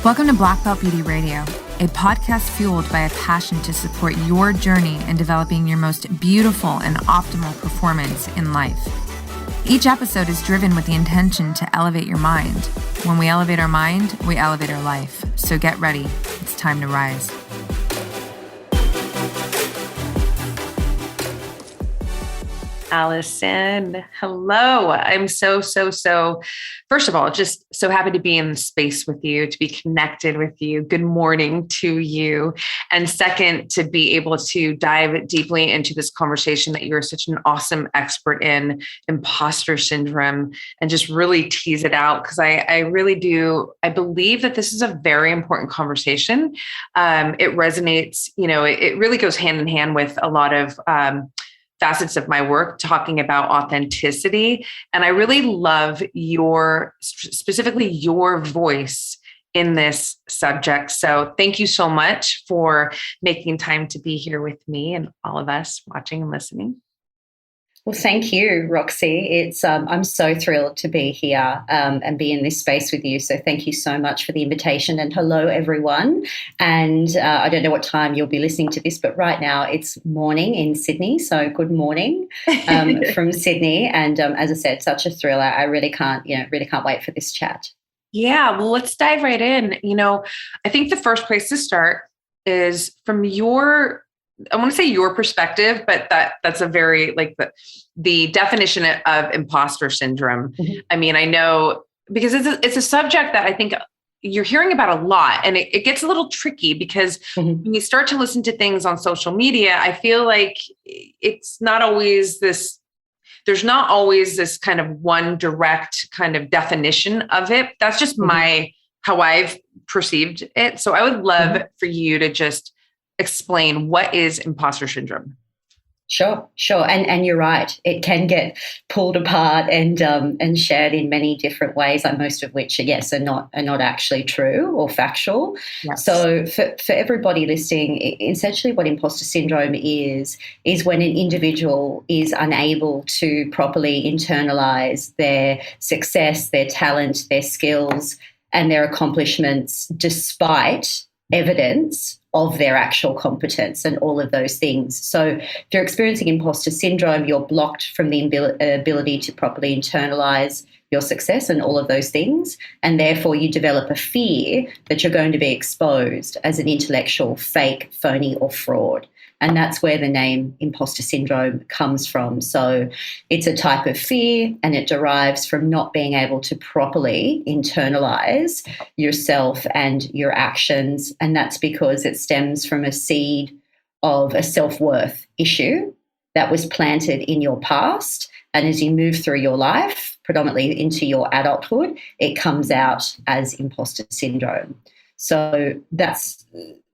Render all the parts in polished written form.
Welcome to Black Belt Beauty Radio, a podcast fueled by a passion to support your journey in developing your most beautiful and optimal performance in life. Each episode is driven with the intention to elevate your mind. When we elevate our mind, we elevate our life. So get ready. It's time to rise. Alison, hello. I'm so, first of all, just so happy to be in the space with you, to be connected with you. Good morning to you. And second, to be able to dive deeply into this conversation that you're such an awesome expert in, imposter syndrome, and just really tease it out. Because I really do, I believe that this is a very important conversation. It resonates, it really goes hand in hand with a lot of facets of my work talking about authenticity. And I really love specifically your voice in this subject. So thank you so much for making time to be here with me and all of us watching and listening. Well, thank you, Roxy. I'm so thrilled to be here and be in this space with you. So thank you so much for the invitation, and hello, everyone. And I don't know what time you'll be listening to this, but right now it's morning in Sydney. So good morning from Sydney. And as I said, such a thriller. I really can't wait for this chat. Yeah, well, let's dive right in. I think the first place to start is from I want to say your perspective, but that's a very the definition of imposter syndrome. Mm-hmm. I mean, I know because it's a subject that I think you're hearing about a lot, and it gets a little tricky because mm-hmm. when you start to listen to things on social media, I feel like it's not always this. There's not always this kind of one direct kind of definition of it. That's just mm-hmm. how I've perceived it. So I would love mm-hmm. for you to just explain what is imposter syndrome. Sure. And you're right. It can get pulled apart and shared in many different ways, like most of which, are not actually true or factual. Yes. So for everybody listening, essentially what imposter syndrome is when an individual is unable to properly internalize their success, their talent, their skills, and their accomplishments despite evidence of their actual competence and all of those things. So if you're experiencing imposter syndrome, you're blocked from the ability to properly internalize your success and all of those things. And therefore you develop a fear that you're going to be exposed as an intellectual fake, phony, or fraud. And that's where the name imposter syndrome comes from. So it's a type of fear, and it derives from not being able to properly internalize yourself and your actions. And that's because it stems from a seed of a self-worth issue that was planted in your past. And as you move through your life, predominantly into your adulthood, it comes out as imposter syndrome. So that's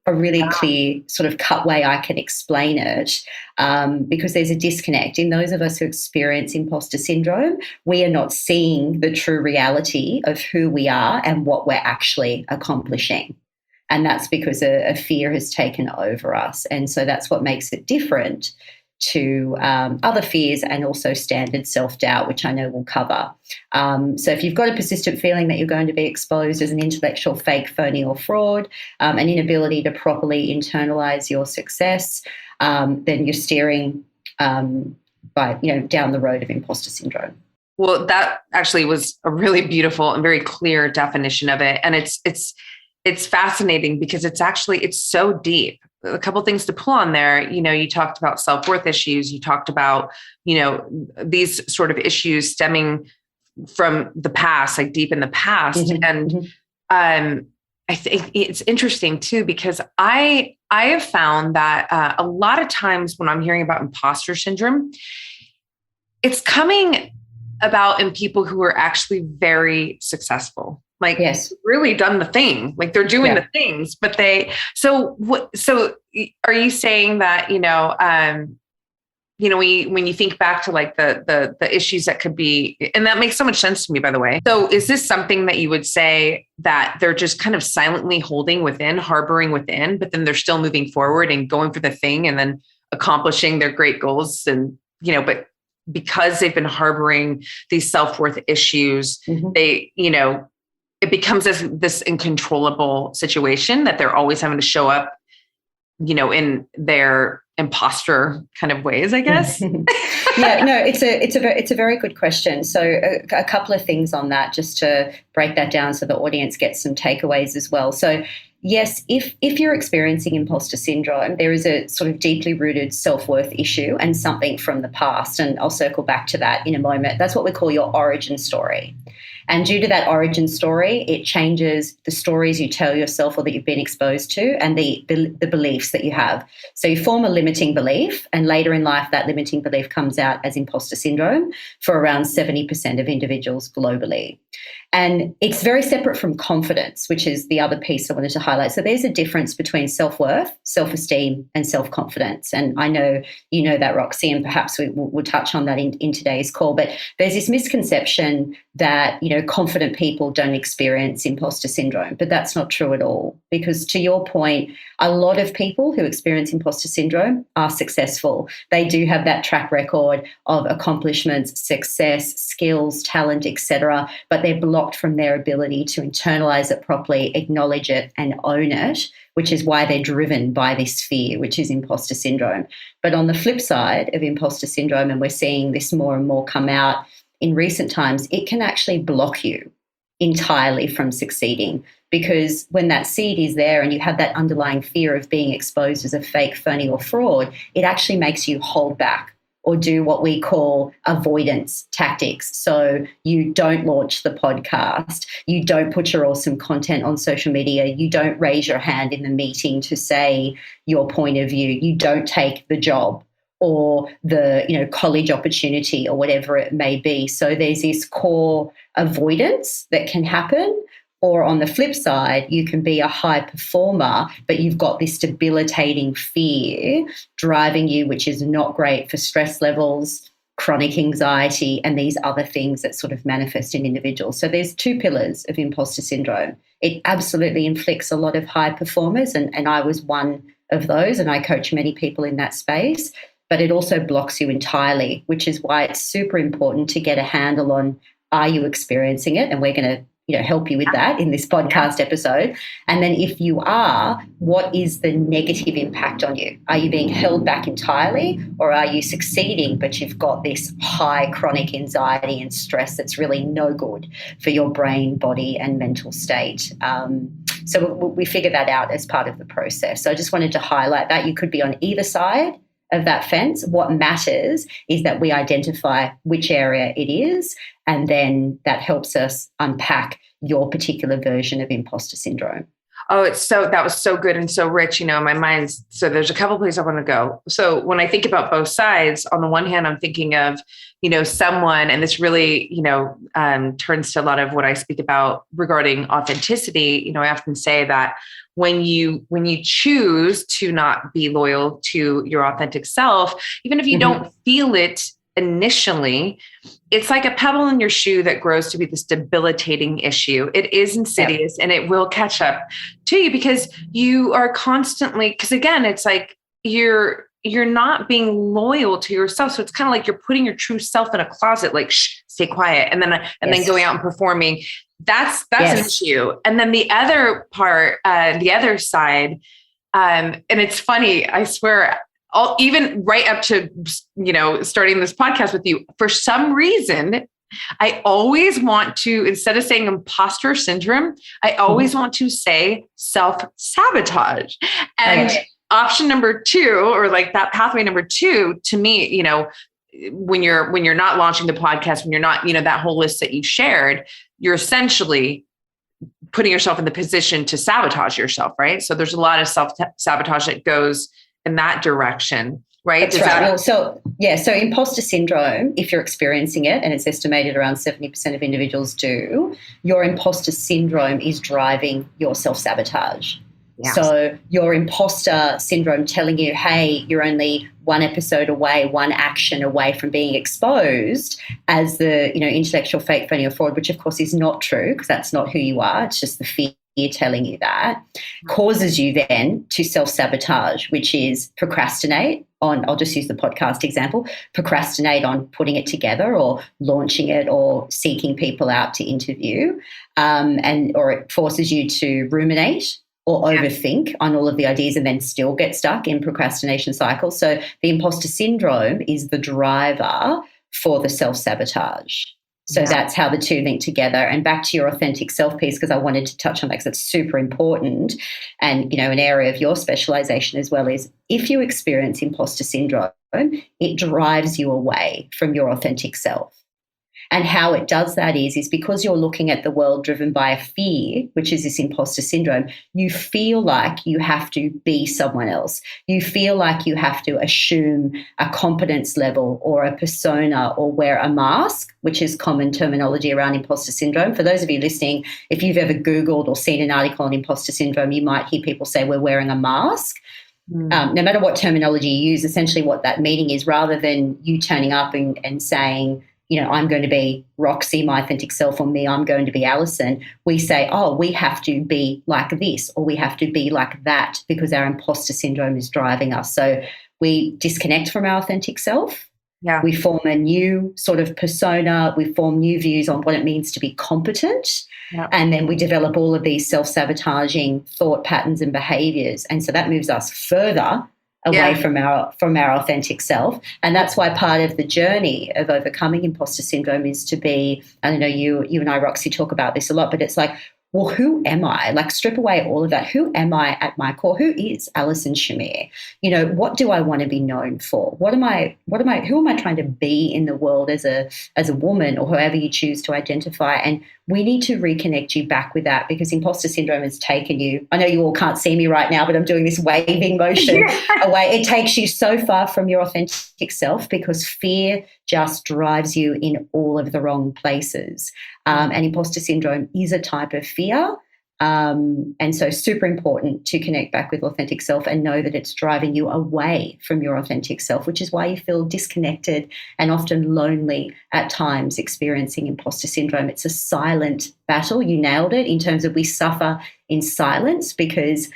a really clear sort of cut way I can explain it, because there's a disconnect. In those of us who experience imposter syndrome, we are not seeing the true reality of who we are and what we're actually accomplishing. And that's because a fear has taken over us. And so that's what makes it different to other fears and also standard self-doubt, which I know we'll cover. So if you've got a persistent feeling that you're going to be exposed as an intellectual fake, phony, or fraud, an inability to properly internalize your success, then you're steering down the road of imposter syndrome. Well, that actually was a really beautiful and very clear definition of it. And it's fascinating because it's so deep. A couple of things to pull on there. You talked about self-worth issues. You talked about, these sort of issues stemming from the past, like deep in the past. Mm-hmm. And I think it's interesting too, because I have found that a lot of times when I'm hearing about imposter syndrome, it's coming about in people who are actually very successsul. Like, yes, really done the thing, like they're doing the things, but so are you saying that, when you think back to like the issues that could be, and that makes so much sense to me, by the way. So is this something that you would say that they're just kind of silently holding within, harboring within, but then they're still moving forward and going for the thing and then accomplishing their great goals and, but because they've been harboring these self-worth issues, mm-hmm. they, it becomes this incontrollable situation that they're always having to show up, in their imposter kind of ways, I guess. Yeah, no, it's a very good question. So a couple of things on that, just to break that down so the audience gets some takeaways as well. So yes, if you're experiencing imposter syndrome, there is a sort of deeply rooted self-worth issue and something from the past, and I'll circle back to that in a moment. That's what we call your origin story. And due to that origin story, it changes the stories you tell yourself or that you've been exposed to, and the beliefs that you have. So you form a limiting belief, and later in life, that limiting belief comes out as imposter syndrome for around 70% of individuals globally. And it's very separate from confidence, which is the other piece I wanted to highlight. So there's a difference between self-worth, self-esteem, and self-confidence. And I know you know that, Roxy, and perhaps we'll touch on that in today's call. But there's this misconception that, confident people don't experience imposter syndrome. But that's not true at all. Because to your point, a lot of people who experience imposter syndrome are successful. They do have that track record of accomplishments, success, skills, talent, etc. But they're blocked from their ability to internalize it properly, acknowledge it, and own it, which is why they're driven by this fear, which is imposter syndrome. But on the flip side of imposter syndrome, and we're seeing this more and more come out in recent times, it can actually block you entirely from succeeding, because when that seed is there and you have that underlying fear of being exposed as a fake, phony, or fraud, it actually makes you hold back or do what we call avoidance tactics. So you don't launch the podcast, you don't put your awesome content on social media, you don't raise your hand in the meeting to say your point of view, you don't take the job or the college opportunity or whatever it may be. So there's this core avoidance that can happen. Or on the flip side, you can be a high performer, but you've got this debilitating fear driving you, which is not great for stress levels, chronic anxiety, and these other things that sort of manifest in individuals. So there's two pillars of imposter syndrome. It absolutely inflicts a lot of high performers, and I was one of those, and I coach many people in that space. But it also blocks you entirely, which is why it's super important to get a handle on, are you experiencing it? And we're going to help you with that in this podcast episode. And then if you are, what is the negative impact on you? Are you being held back entirely, or are you succeeding, but you've got this high chronic anxiety and stress that's really no good for your brain, body, and mental state? So we figure that out as part of the process. So I just wanted to highlight that. You could be on either side of that fence. What matters is that we identify which area it is, and then that helps us unpack your particular version of imposter syndrome. Oh, that was so good and so rich, in my mind. So there's a couple places I want to go. So when I think about both sides, on the one hand, I'm thinking of, someone, and this really, turns to a lot of what I speak about regarding authenticity. I often say that when you choose to not be loyal to your authentic self, even if you don't feel it initially, it's like a pebble in your shoe that grows to be this debilitating issue. It is insidious, and it will catch up to you because you are constantly, because again, it's like you're not being loyal to yourself. So it's kind of like you're putting your true self in a closet, like, shh, stay quiet. And then going out and performing. That's an issue. And then the other part, the other side, and it's funny, I swear, even right up to, starting this podcast with you, for some reason, I always want to, instead of saying imposter syndrome, I always want to say self-sabotage. And option number two, or like that pathway number two, to me, when you're not launching the podcast, when you're not, that whole list that you shared, you're essentially putting yourself in the position to sabotage yourself, right? So there's a lot of self-sabotage that goes in that direction, right? That's right. So imposter syndrome, if you're experiencing it, and it's estimated around 70% of individuals do, your imposter syndrome is driving your self-sabotage. Yes. So your imposter syndrome telling you, hey, you're only one episode away, one action away from being exposed as the, intellectual fake, phony, or fraud, which of course is not true, because that's not who you are. It's just the fear telling you that causes you then to self-sabotage, which is procrastinate on, I'll just use the podcast example, procrastinate on putting it together or launching it or seeking people out to interview, or it forces you to ruminate or overthink on all of the ideas and then still get stuck in procrastination cycles. So the imposter syndrome is the driver for the self-sabotage. So that's how the two link together. And back to your authentic self piece, because I wanted to touch on that because it's super important. And, you know, an area of your specialization as well is if you experience imposter syndrome, it drives you away from your authentic self. And how it does that is because you're looking at the world driven by a fear, which is this imposter syndrome, you feel like you have to be someone else. You feel like you have to assume a competence level or a persona or wear a mask, which is common terminology around imposter syndrome. For those of you listening, if you've ever Googled or seen an article on imposter syndrome, you might hear people say we're wearing a mask. No matter what terminology you use, essentially what that meaning is, rather than you turning up and saying, you know, I'm going to be Roxy, my authentic self, or me, I'm going to be Alison, we say, oh, we have to be like this or we have to be like that because our imposter syndrome is driving us. So we disconnect from our authentic self. Yeah. We form a new sort of persona. We form new views on what it means to be competent. Yeah. And then we develop all of these self-sabotaging thought patterns and behaviours. And so that moves us further away from our authentic self. And that's why part of the journey of overcoming imposter syndrome is to be, I don't know, you and I, Roxy, talk about this a lot, but it's like, well, who am I? Like, strip away all of that. Who am I at my core? Who is Alison Shamir? You know, what do I want to be known for? Who am I trying to be in the world as a woman or however you choose to identify? And we need to reconnect you back with that because imposter syndrome has taken you. I know you all can't see me right now, but I'm doing this waving motion away. It takes you so far from your authentic self because fear just drives you in all of the wrong places. And imposter syndrome is a type of fear. And so super important to connect back with authentic self and know that it's driving you away from your authentic self, which is why you feel disconnected and often lonely at times experiencing imposter syndrome. It's a silent battle. You nailed it in terms of we suffer in silence because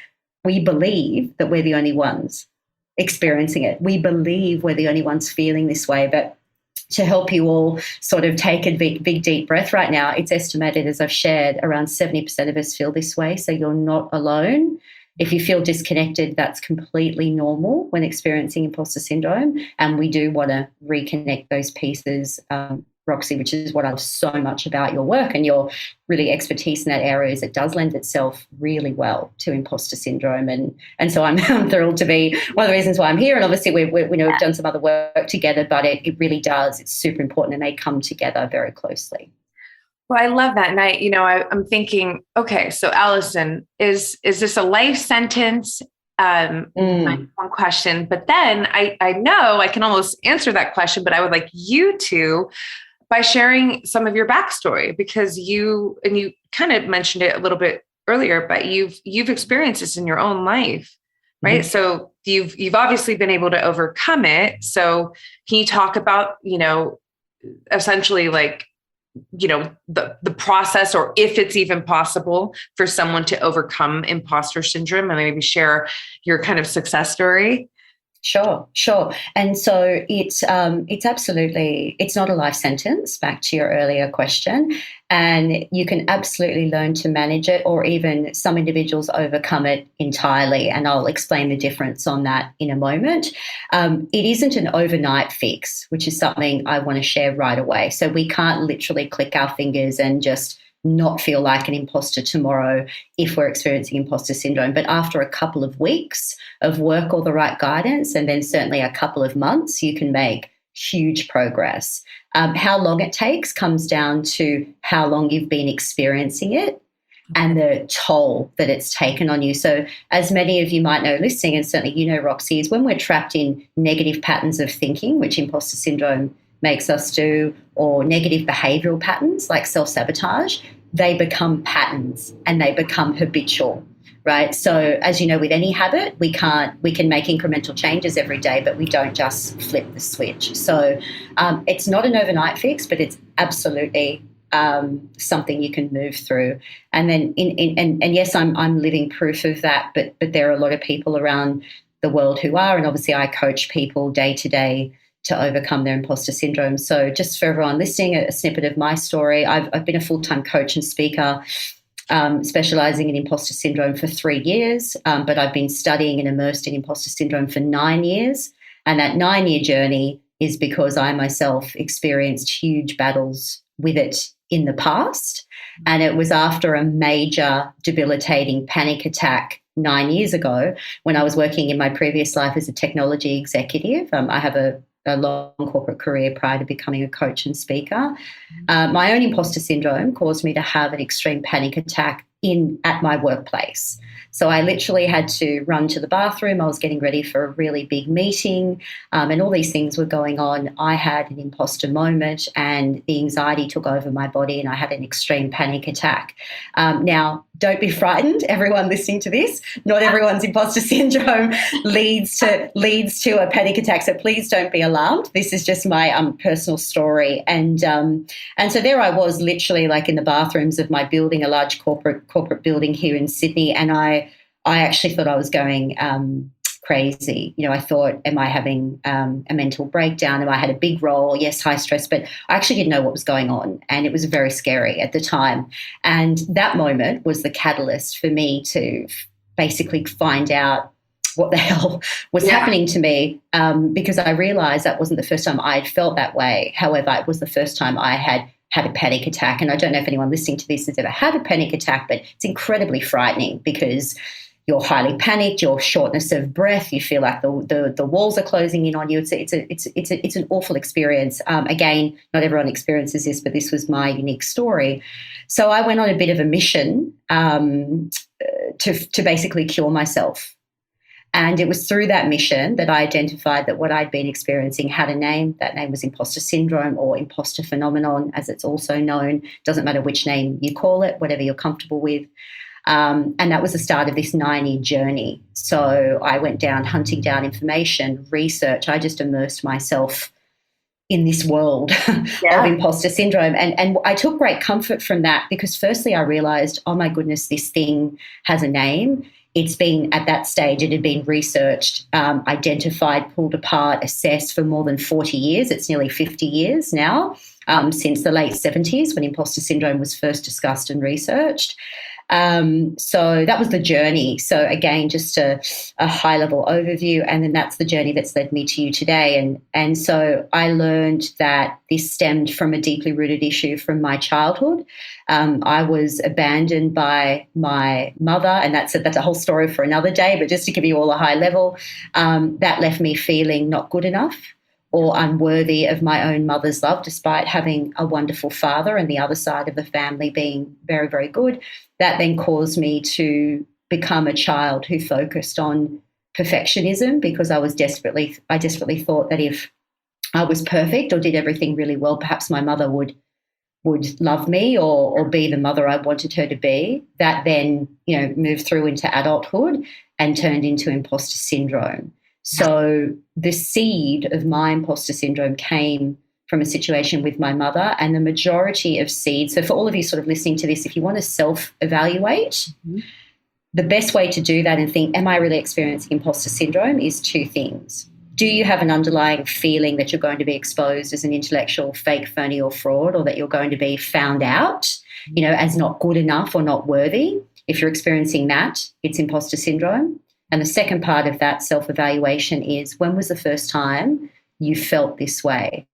we believe that we're the only ones experiencing it. We believe we're the only ones feeling this way, but to help you all sort of take a big deep breath right now, it's estimated, as I've shared, around 70% of us feel this way, so you're not alone. If you feel disconnected, that's completely normal when experiencing imposter syndrome, and we do want to reconnect those pieces, Roxy, which is what I love so much about your work and your really expertise in that area is it does lend itself really well to imposter syndrome. And so I'm thrilled to be one of the reasons why I'm here. And obviously we know we've done some other work together, but it really does. It's super important and they come together very closely. Well, I love that. And I'm thinking, okay, so Alison, is this a life sentence? One question, but then I know I can almost answer that question, but I would like you to, by sharing some of your backstory, because you kind of mentioned it a little bit earlier, but you've experienced this in your own life, right? Mm-hmm. So you've obviously been able to overcome it. So can you talk about, essentially like, the process, or if it's even possible for someone to overcome imposter syndrome, and maybe share your kind of success story? Sure. And so it's absolutely, it's not a life sentence, back to your earlier question, and you can absolutely learn to manage it, or even some individuals overcome it entirely. And I'll explain the difference on that in a moment. It isn't an overnight fix, which is something I want to share right away. So we can't literally click our fingers and just not feel like an imposter tomorrow if we're experiencing imposter syndrome. But after a couple of weeks of work or the right guidance, and then certainly a couple of months, you can make huge progress. How long it takes comes down to how long you've been experiencing it and the toll that it's taken on you. So as many of you might know listening, and certainly Roxy, is when we're trapped in negative patterns of thinking, which imposter syndrome makes us do, or negative behavioural patterns like self-sabotage, they become patterns and they become habitual, right? So as you know, with any habit, we can make incremental changes every day, but we don't just flip the switch. So it's not an overnight fix, but it's absolutely something you can move through. And then, and yes, I'm living proof of that. But there are a lot of people around the world who are, and obviously I coach people day to day to overcome their imposter syndrome. So just for everyone listening, a snippet of my story. I've been a full-time coach and speaker, specializing in imposter syndrome for 3 years, but I've been studying and immersed in imposter syndrome for 9 years. And that 9-year journey is because I myself experienced huge battles with it in the past. And it was after a major debilitating panic attack 9 years ago when I was working in my previous life as a technology executive. I have a long corporate career prior to becoming a coach and speaker. My own imposter syndrome caused me to have an extreme panic attack at my workplace. So I literally had to run to the bathroom. I was getting ready for a really big meeting, and all these things were going on. I had an imposter moment and the anxiety took over my body and I had an extreme panic attack. Now, don't be frightened, everyone listening to this. Not everyone's imposter syndrome leads to a panic attack, so please don't be alarmed. This is just my personal story. And so there I was, literally like in the bathrooms of my building, a large corporate building here in Sydney, and I actually thought I was going crazy. You know, I thought, am I having a mental breakdown? Am I had a big role? Yes, high stress, but I actually didn't know what was going on, and it was very scary at the time. And that moment was the catalyst for me to basically find out what the hell was happening to me, because I realised that wasn't the first time I had felt that way. However, it was the first time I had a panic attack. And I don't know if anyone listening to this has ever had a panic attack, but it's incredibly frightening because you're highly panicked, you're shortness of breath, you feel like the walls are closing in on you. It's an awful experience. Again, not everyone experiences this, but this was my unique story. So I went on a bit of a mission to basically cure myself. And it was through that mission that I identified that what I'd been experiencing had a name. That name was imposter syndrome, or imposter phenomenon, as it's also known. Doesn't matter which name you call it, whatever you're comfortable with. And that was the start of this 9-year journey. So I went down hunting down information, research. I just immersed myself in this world of imposter syndrome. And I took great comfort from that because firstly I realised, oh my goodness, this thing has a name. It's been, at that stage, it had been researched, identified, pulled apart, assessed for more than 40 years. It's nearly 50 years now, since the late 70s when imposter syndrome was first discussed and researched. So that was the journey. So again, just a high-level overview, and then that's the journey that's led me to you today. And so I learned that this stemmed from a deeply rooted issue from my childhood. I was abandoned by my mother, and that's a whole story for another day, but just to give you all a high level, that left me feeling not good enough or unworthy of my own mother's love, despite having a wonderful father and the other side of the family being very, very good. That then caused me to become a child who focused on perfectionism because I desperately thought that if I was perfect or did everything really well, perhaps my mother would love me or be the mother I wanted her to be. That then, moved through into adulthood and turned into imposter syndrome. So the seed of my imposter syndrome came from a situation with my mother, and the majority of seeds. So for all of you sort of listening to this, if you want to self-evaluate, the best way to do that and think, am I really experiencing imposter syndrome, is 2 things. Do you have an underlying feeling that you're going to be exposed as an intellectual fake, phony or fraud, or that you're going to be found out, as not good enough or not worthy? If you're experiencing that, it's imposter syndrome. And the second part of that self-evaluation is, when was the first time you felt this way?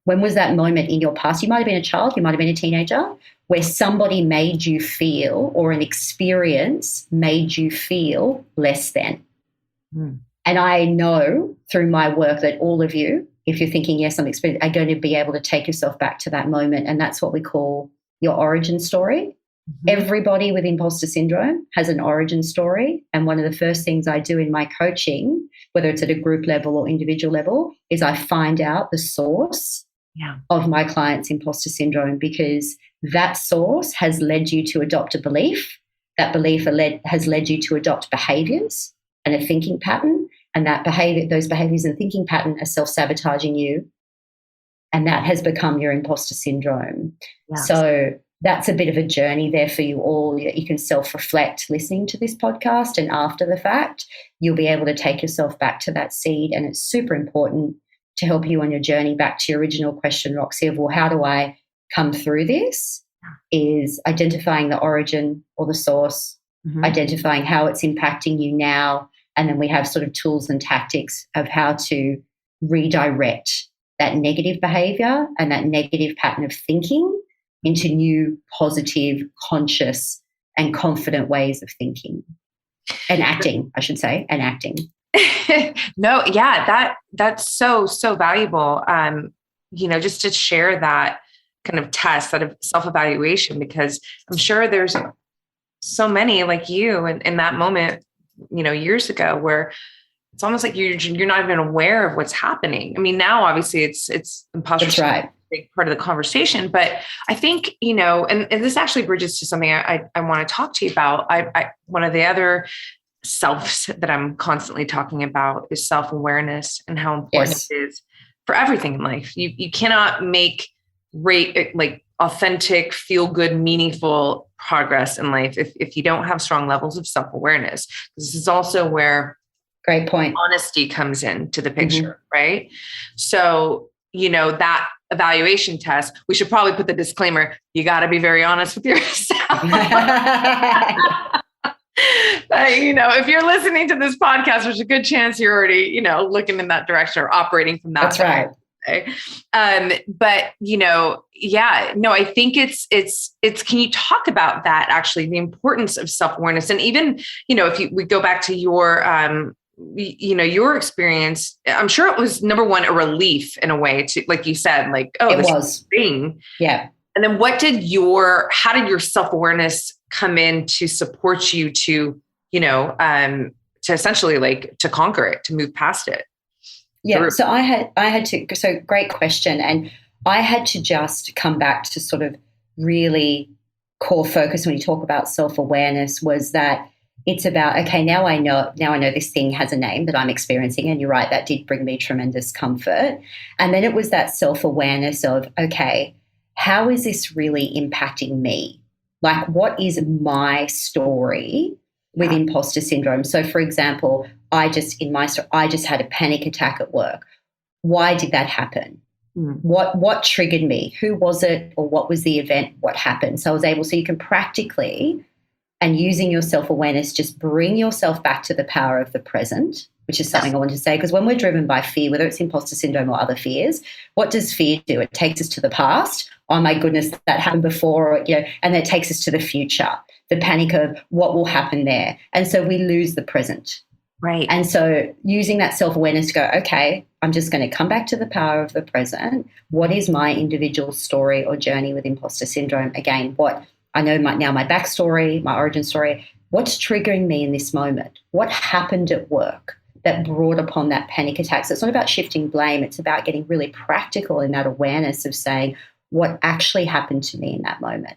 When was that moment in your past? You might have been a child, you might have been a teenager, where somebody made you feel, or an experience made you feel less than. And I know through my work that all of you, if you're thinking, yes, I'm experiencing, are going to be able to take yourself back to that moment. And that's what we call your origin story. Everybody with imposter syndrome has an origin story. And one of the first things I do in my coaching, whether it's at a group level or individual level, is I find out the source of my client's imposter syndrome, because that source has led you to adopt a belief. That belief has led you to adopt behaviours and a thinking pattern. And those behaviours and thinking pattern are self-sabotaging you And that has become your imposter syndrome. Yes. So that's a bit of a journey there for you all. You can self-reflect listening to this podcast, and after the fact, you'll be able to take yourself back to that seed. And it's super important to help you on your journey back to your original question, Roxy, of, well, how do I come through this? Is identifying the origin or the source, identifying how it's impacting you now, and then we have sort of tools and tactics of how to redirect that negative behavior and that negative pattern of thinking into new, positive, conscious, and confident ways of thinking and acting, I should say, and acting. No, yeah, that's so valuable. Just to share that kind of test, that self-evaluation, because I'm sure there's so many like you in that moment, years ago, where it's almost like you're not even aware of what's happening. I mean, now obviously it's imposter syndrome, right. A big part of the conversation, but I think, and this actually bridges to something I want to talk to you about. One of the other selves that I'm constantly talking about is self-awareness, and how important it is for everything in life. You cannot make authentic, feel good, meaningful progress in life if you don't have strong levels of self-awareness. This is also where great point. Honesty comes into the picture, right? So, that evaluation test, we should probably put the disclaimer, you got to be very honest with yourself. If you're listening to this podcast, there's a good chance you're already, looking in that direction or operating from that. That's right. But I think it's, can you talk about that, actually, the importance of self-awareness? And even, if we go back to your, your experience, I'm sure it was, number one, a relief in a way, to, like you said, like, oh, this was thing. Yeah. And then how did your self-awareness come in to support you to, to essentially to conquer it, to move past it? Yeah. So I had to, so great question. And I had to just come back to sort of really core focus when you talk about self-awareness, was that it's about, okay, now I know this thing has a name that I'm experiencing. And you're right, that did bring me tremendous comfort. And then it was that self-awareness of, okay, how is this really impacting me? Like, what is my story with imposter syndrome? So, for example, I just had a panic attack at work. Why did that happen? What triggered me? Who was it, or what was the event? What happened? So you can practically, and using your self-awareness, just bring yourself back to the power of the present, which is something I want to say, because when we're driven by fear, whether it's imposter syndrome or other fears, what does fear do? It takes us to the past. Oh my goodness, that happened before, and then it takes us to the future, the panic of what will happen there. And so we lose the present. Right. And so using that self-awareness to go, okay, I'm just going to come back to the power of the present. What is my individual story or journey with imposter syndrome? Again, what I know my backstory, my origin story, what's triggering me in this moment? What happened at work that brought upon that panic attack? So it's not about shifting blame. It's about getting really practical in that awareness of saying what actually happened to me in that moment,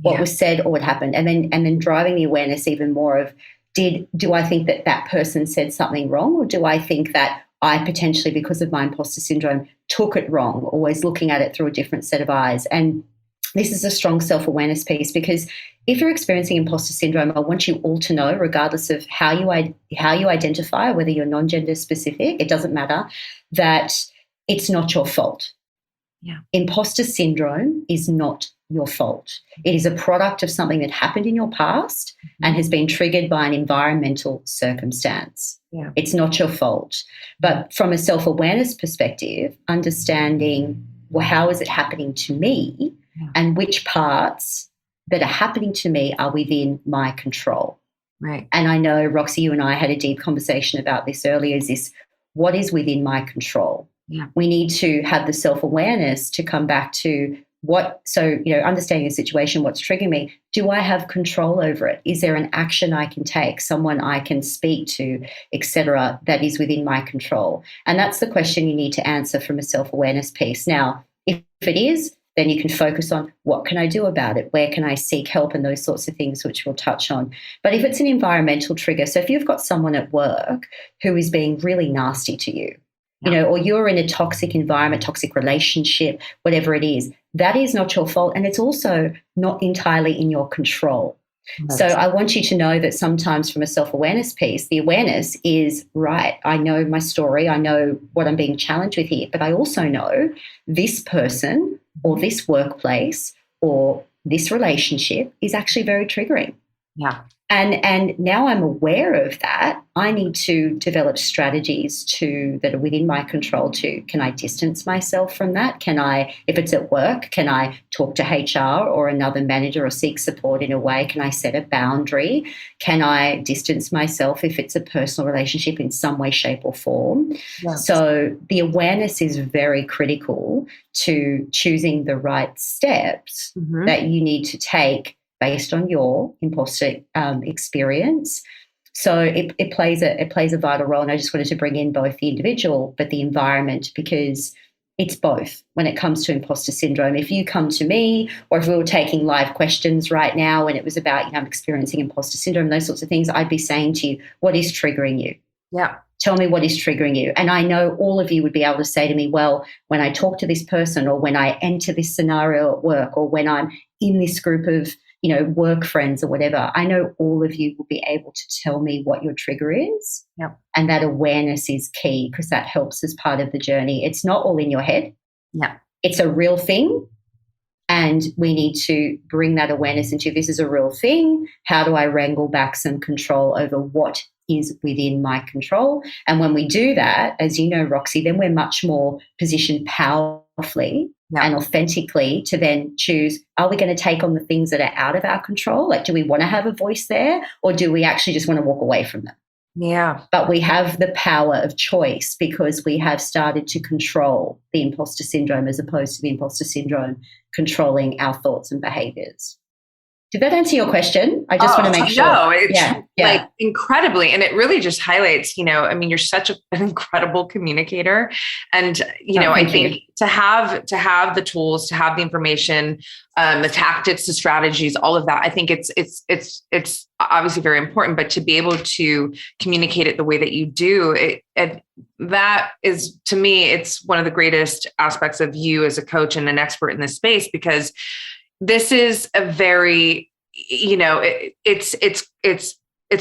what was said or what happened, and then driving the awareness even more of, do I think that person said something wrong, or do I think that I potentially, because of my imposter syndrome, took it wrong, always looking at it through a different set of eyes? And this is a strong self-awareness piece, because if you're experiencing imposter syndrome, I want you all to know, regardless of how you identify, whether you're non-gender specific, it doesn't matter, that it's not your fault. Yeah. Imposter syndrome is not your fault. It is a product of something that happened in your past and has been triggered by an environmental circumstance. Yeah. It's not your fault. But from a self-awareness perspective, understanding, well, how is it happening to me, and which parts that are happening to me are within my control. Right. And I know, Roxy, you and I had a deep conversation about this earlier, is this, what is within my control? Yeah. We need to have the self-awareness to come back to understanding the situation, what's triggering me. Do I have control over it? Is there an action I can take, someone I can speak to, etc., that is within my control? And that's the question you need to answer from a self-awareness piece. Now, if it is, then you can focus on, what can I do about it? Where can I seek help? And those sorts of things, which we'll touch on. But if it's an environmental trigger, so if you've got someone at work who is being really nasty to you, or you're in a toxic environment, toxic relationship, whatever it is. That is not your fault. And it's also not entirely in your control. So I want you to know that sometimes from a self-awareness piece, the awareness is, right, I know my story, I know what I'm being challenged with here, but I also know this person or this workplace or this relationship is actually very triggering. Yeah. And now I'm aware of that, I need to develop strategies that are within my control can I distance myself from that? Can I, if it's at work, can I talk to HR or another manager or seek support in a way? Can I set a boundary? Can I distance myself if it's a personal relationship in some way, shape or form? Yeah. So the awareness is very critical to choosing the right steps that you need to take based on your imposter experience. So it plays a vital role. And I just wanted to bring in both the individual but the environment, because it's both when it comes to imposter syndrome. If you come to me, or if we were taking live questions right now and it was about, I'm experiencing imposter syndrome, those sorts of things, I'd be saying to you, what is triggering you? Yeah. Tell me what is triggering you. And I know all of you would be able to say to me, well, when I talk to this person, or when I enter this scenario at work, or when I'm in this group of work friends or whatever, I know all of you will be able to tell me what your trigger is. Yep. And that awareness is key, because that helps as part of the journey. It's not all in your head. Yeah. It's a real thing. And we need to bring that awareness into, this is a real thing. How do I wrangle back some control over what is within my control? And when we do that, as you know, Roxy, then we're much more positioned powerfully and authentically to then choose, are we going to take on the things that are out of our control? Like, do we want to have a voice there, or do we actually just want to walk away from them? Yeah. But we have the power of choice, because we have started to control the imposter syndrome, as opposed to the imposter syndrome controlling our thoughts and behaviors. Did that answer your question? I just want to make sure. No, it's like incredibly. And it really just highlights, you're such an incredible communicator. And, I think to have the tools, to have the information, the tactics, the strategies, all of that, I think it's obviously very important, but to be able to communicate it the way that you do, that is, to me, it's one of the greatest aspects of you as a coach and an expert in this space, because this is a very, it's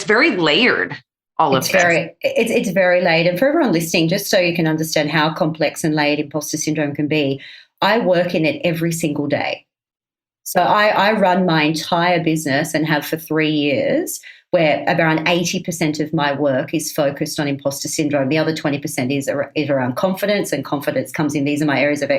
very layered. It's very layered. And for everyone listening, just so you can understand how complex and layered imposter syndrome can be, I work in it every single day. So I run my entire business, and have for 3 years, where around 80% of my work is focused on imposter syndrome. The other 20% is around confidence, and confidence comes in. These are my areas of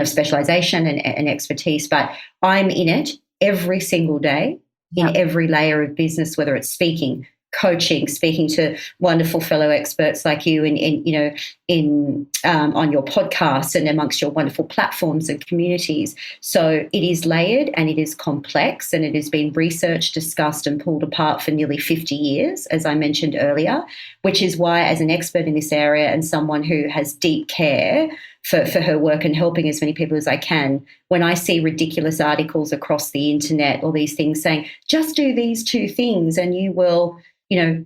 specialization and expertise. But I'm in it every single day, in every layer of business, whether it's speaking, coaching, speaking to wonderful fellow experts like you on your podcast and amongst your wonderful platforms and communities. So it is layered and it is complex, and it has been researched, discussed and pulled apart for nearly 50 years, as I mentioned earlier, which is why, as an expert in this area and someone who has deep care for her work and helping as many people as I can, when I see ridiculous articles across the internet, all these things saying, just do these 2 things and you will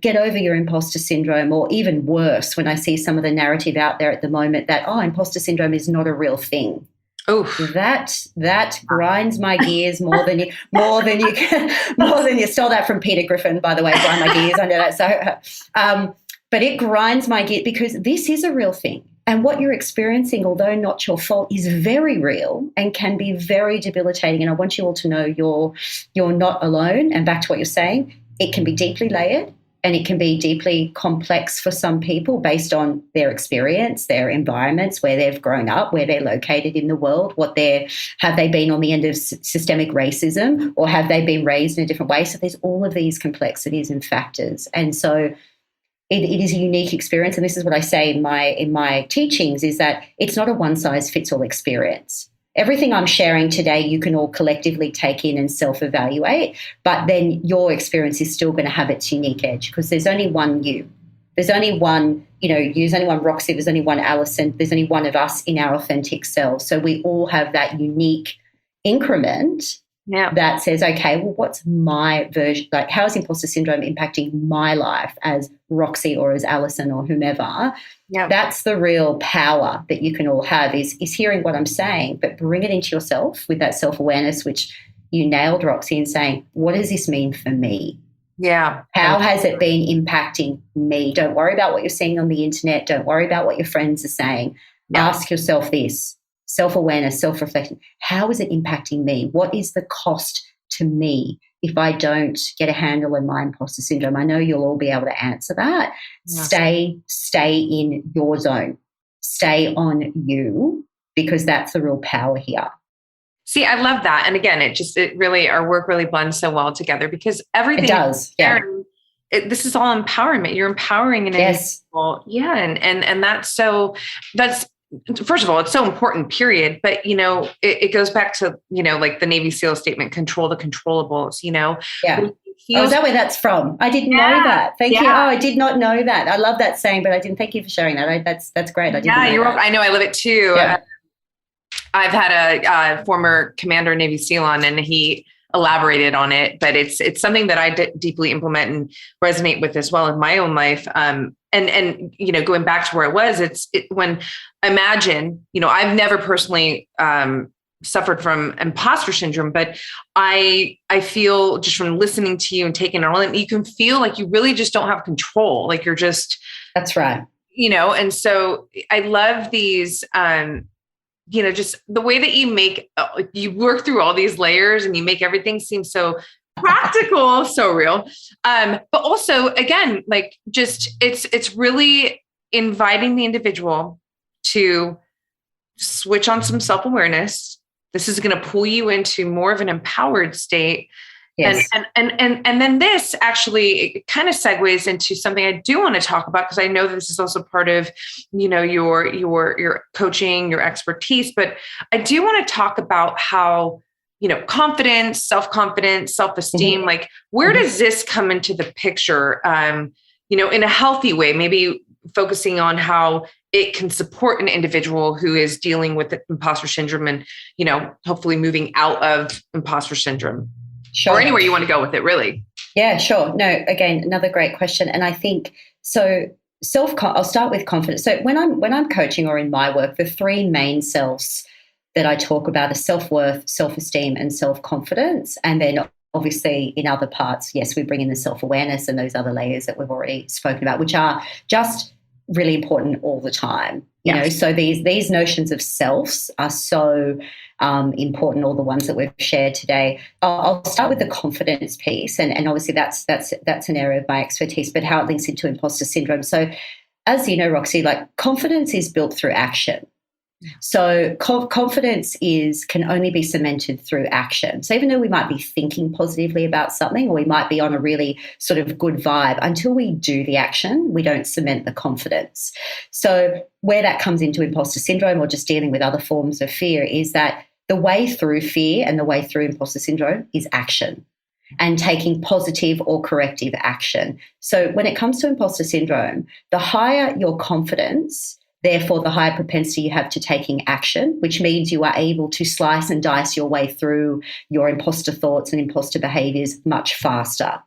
get over your imposter syndrome, or even worse, when I see some of the narrative out there at the moment that, imposter syndrome is not a real thing. Oof. That grinds my gears more than you stole that from Peter Griffin, by the way, grind my gears. I know that. So, but it grinds my gears, because this is a real thing. And what you're experiencing, although not your fault, is very real and can be very debilitating. And I want you all to know you're not alone. And back to what you're saying, it can be deeply layered. And it can be deeply complex for some people based on their experience, their environments, where they've grown up, where they're located in the world, have they been on the end of systemic racism, or have they been raised in a different way? So there's all of these complexities and factors. And so it is a unique experience. And this is what I say in my teachings, is that it's not a one-size-fits-all experience. Everything I'm sharing today, you can all collectively take in and self-evaluate, but then your experience is still going to have its unique edge, because there's only one you. There's only one, there's only one Roxy, there's only one Alison, there's only one of us in our authentic selves. So we all have that unique increment that says, okay, well, what's my version? Like, how is imposter syndrome impacting my life as Roxy or as Alison or whomever? That's the real power that you can all have is hearing what I'm saying, but bring it into yourself with that self-awareness, which you nailed, Roxy, in saying, what does this mean for me? Yeah. How has it been impacting me? Don't worry about what you're seeing on the internet. Don't worry about what your friends are saying. Ask yourself this, self-awareness, self-reflection. How is it impacting me? What is the cost to me if I don't get a handle on my imposter syndrome? I know you'll all be able to answer that. Stay in your zone. Stay on you, because that's the real power here. See, I love that. And again, it really, our work really blends so well together, because everything it does. This is all empowerment. You're empowering an individual. Yeah. And that's first of all, it's so important, period. But, it goes back to, like the Navy SEAL statement, control the controllables, Yeah. Is that where that's from? I didn't know that. Thank you. Oh, I did not know that. I love that saying, but I didn't. Thank you for sharing that. That's great. I didn't know you're that. I know. I live it too. Yeah. I've had a former commander Navy SEAL on, and he elaborated on it, but it's something that I deeply implement and resonate with as well in my own life. And going back to where it was, when imagine, I've never personally suffered from imposter syndrome, but I feel just from listening to you and taking it all in, you can feel like you really just don't have control. Like you're just, that's right. And so I love these, just the way that you work through all these layers and you make everything seem so practical, so real. But also, again, like just, it's really inviting the individual to switch on some self-awareness. This is going to pull you into more of an empowered state. Yes. And then this actually it kind of segues into something I do want to talk about, because I know this is also part of, your coaching, your expertise, but I do want to talk about how, confidence, self-confidence, self-esteem, like where does this come into the picture, in a healthy way, maybe focusing on how it can support an individual who is dealing with imposter syndrome and, hopefully moving out of imposter syndrome. Sure. Or anywhere you want to go with it, really. Yeah, sure. No, again, another great question. And I think, so I'll start with confidence. So when I'm coaching or in my work, the three main selves that I talk about are self-worth, self-esteem, and self-confidence. And then obviously in other parts, yes, we bring in the self-awareness and those other layers that we've already spoken about, which are just really important all the time. So these notions of selves are so important, all the ones that we've shared today. I'll start with the confidence piece, and obviously that's an area of my expertise, but how it links into imposter syndrome. So as you know, Roxy, like confidence is built through action. So confidence can only be cemented through action. So even though we might be thinking positively about something, or we might be on a really sort of good vibe, until we do the action, we don't cement the confidence. So where that comes into imposter syndrome or just dealing with other forms of fear is that the way through fear and the way through imposter syndrome is action and taking positive or corrective action. So when it comes to imposter syndrome, the higher your confidence, therefore, the higher propensity you have to taking action, which means you are able to slice and dice your way through your imposter thoughts and imposter behaviors much faster.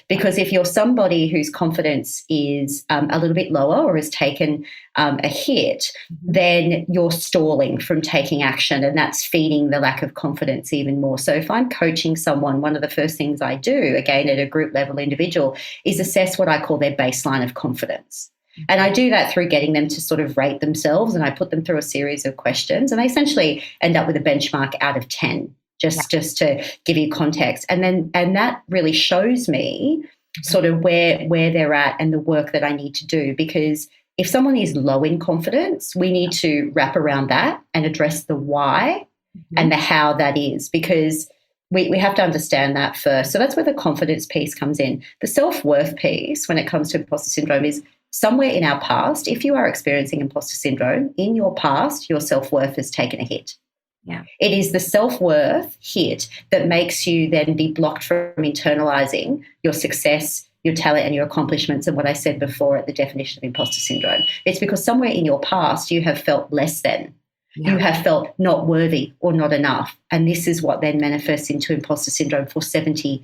Because if you're somebody whose confidence is a little bit lower or has taken a hit, then you're stalling from taking action, and that's feeding the lack of confidence even more. So if I'm coaching someone, one of the first things I do, again, at a group level individual, is assess what I call their baseline of confidence. And I do that through getting them to sort of rate themselves, and I put them through a series of questions, and they essentially end up with a benchmark out of 10, just to give you context. And that really shows me sort of where they're at and the work that I need to do, because if someone is low in confidence, we need to wrap around that and address the why and the how that is, because we have to understand that first. So that's where the confidence piece comes in. The self-worth piece, when it comes to imposter syndrome, is somewhere in our past, if you are experiencing imposter syndrome, in your past, your self-worth has taken a hit. Yeah. It is the self-worth hit that makes you then be blocked from internalizing your success, your talent, and your accomplishments, and what I said before at the definition of imposter syndrome. It's because somewhere in your past you have felt less than. You have felt not worthy or not enough. And this is what then manifests into imposter syndrome for 70%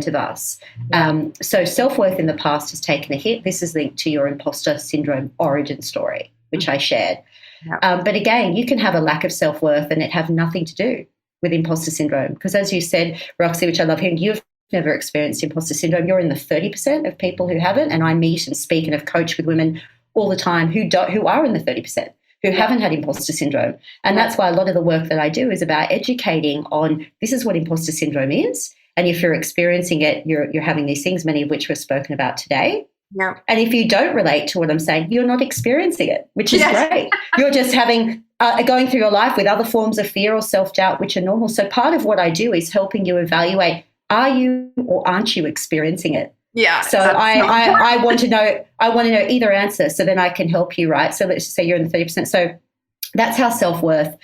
of us. So self-worth in the past has taken a hit. This is linked to your imposter syndrome origin story, which I shared. But again, you can have a lack of self-worth and it have nothing to do with imposter syndrome. Because as you said, Roxy, which I love hearing, you've never experienced imposter syndrome. You're in the 30% of people who haven't. And I meet and speak and have coached with women all the time who are in the 30%. Who haven't had imposter syndrome. And that's why a lot of the work that I do is about educating on this is what imposter syndrome is. And if you're experiencing it, you're having these things, many of which we've spoken about today. Yeah. And if you don't relate to what I'm saying, you're not experiencing it, which is great. You're just having going through your life with other forms of fear or self-doubt, which are normal. So part of what I do is helping you evaluate, are you or aren't you experiencing it? Yeah. So I want to know either answer so then I can help you, right? So let's just say you're in the 30%. So that's how self-worth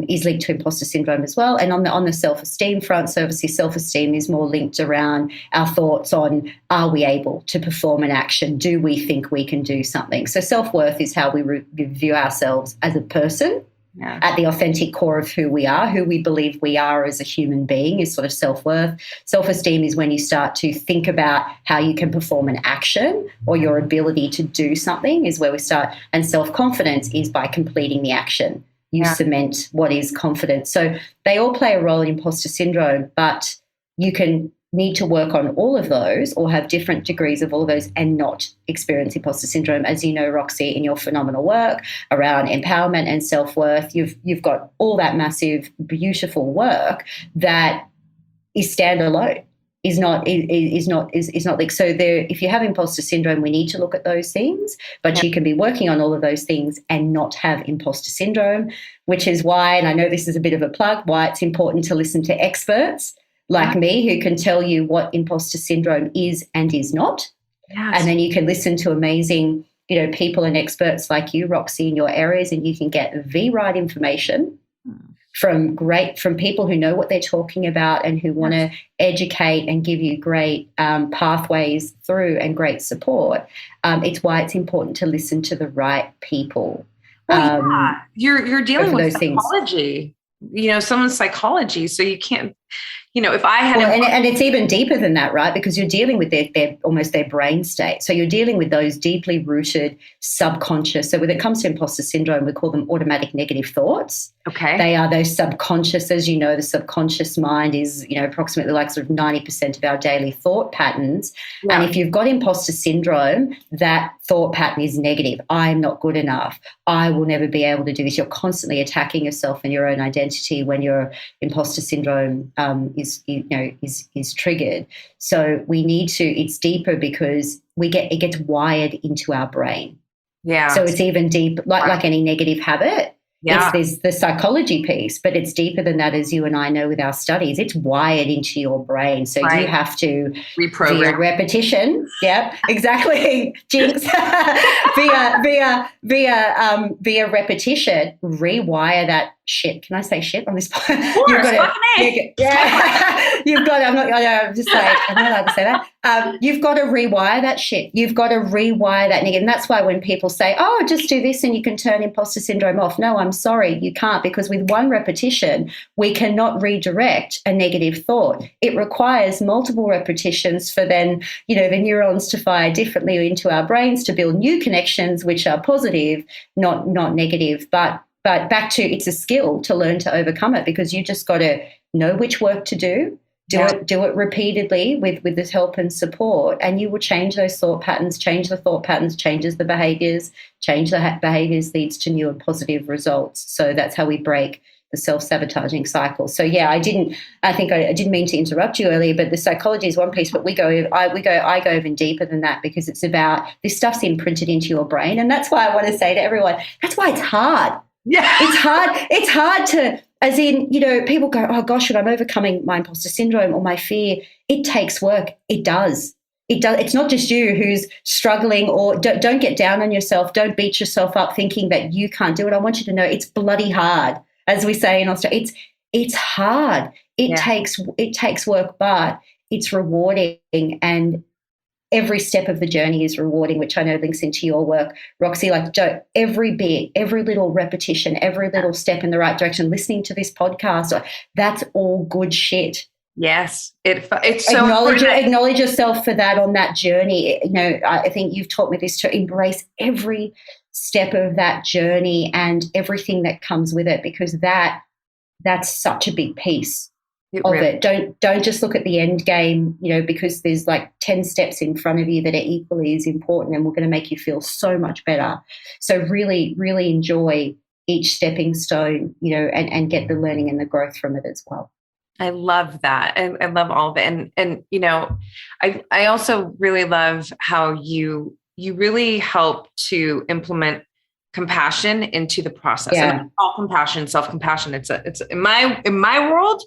is linked to imposter syndrome as well. And on the self-esteem front, so obviously self-esteem is more linked around our thoughts on, are we able to perform an action? Do we think we can do something? So self-worth is how we view ourselves as a person. Yeah. At the authentic core of who we are, who we believe we are as a human being is sort of self-worth. Self-esteem is when you start to think about how you can perform an action or your ability to do something is where we start. And self-confidence is by completing the action. You cement what is confidence. So they all play a role in imposter syndrome, but you can need to work on all of those or have different degrees of all of those and not experience imposter syndrome. As you know, Roxy, in your phenomenal work around empowerment and self-worth, you've got all that massive, beautiful work that is standalone, is not like, so there, if you have imposter syndrome, we need to look at those things, but you can be working on all of those things and not have imposter syndrome, which is why, and I know this is a bit of a plug, why it's important to listen to experts like me who can tell you what imposter syndrome is and is not. Yes. And then you can listen to amazing, people and experts like you, Roxy, in your areas, and you can get the right information from people who know what they're talking about and who want to educate and give you great pathways through and great support. It's why it's important to listen to the right people. Well, you're dealing with psychology, someone's psychology, so you can't, if I had... and it's even deeper than that, right? Because you're dealing with their almost their brain state. So you're dealing with those deeply rooted subconscious. So when it comes to imposter syndrome, we call them automatic negative thoughts. Okay. They are those subconscious, as you know, the subconscious mind is, approximately like sort of 90% of our daily thought patterns. Yeah. And if you've got imposter syndrome, that thought pattern is negative. I'm not good enough. I will never be able to do this. You're constantly attacking yourself and your own identity when your imposter syndrome is triggered. So we need to, it's deeper because it gets wired into our brain. Yeah. So it's even deep, like any negative habit. Yeah. There's the psychology piece, but it's deeper than that, as you and I know with our studies. It's wired into your brain. So you have to reprogram via repetition. Yep, exactly. Jinx. via repetition, rewire that shit. Can I say shit on this point? You've got to, I'm not allowed to say that. You've got to rewire that shit. You've got to rewire that negative. And that's why when people say, oh, just do this and you can turn imposter syndrome off. No, I'm sorry, you can't, because with one repetition, we cannot redirect a negative thought. It requires multiple repetitions for then, the neurons to fire differently into our brains to build new connections, which are positive, not negative. But back to, it's a skill to learn to overcome it, because you just got to know which work to do it repeatedly with this help and support, and you will change those thought patterns. Change the thought patterns changes the behaviors. Change the behaviors leads to new and positive results. So that's how we break the self-sabotaging cycle. So I didn't mean to interrupt you earlier, but the psychology is one piece, but I go even deeper than that, because it's about, this stuff's imprinted into your brain. And that's why I want to say to everyone, that's why it's hard. Yeah. It's hard to, as in, people go, oh gosh, when I'm overcoming my imposter syndrome or my fear, it takes work. It does. It's not just you who's struggling, or don't get down on yourself. Don't beat yourself up thinking that you can't do it. I want you to know it's bloody hard, as we say in Australia. It's hard. It takes work, but it's rewarding. And every step of the journey is rewarding, which I know links into your work, Roxy. Like, every bit, every little repetition, every little step in the right direction, listening to this podcast, that's all good shit. Yes, it's so acknowledge yourself for that on that journey. You know, I think you've taught me this, to embrace every step of that journey and everything that comes with it, because that's such a big piece of it. Don't just look at the end game, you know, because there's like 10 steps in front of you that are equally as important and we're going to make you feel so much better. So really, really enjoy each stepping stone, you know, and get the learning and the growth from it as well. I love that. I love all of it. And, you know, I also really love how you really help to implement compassion into the process. Yeah. And all compassion, self-compassion. It's in my world,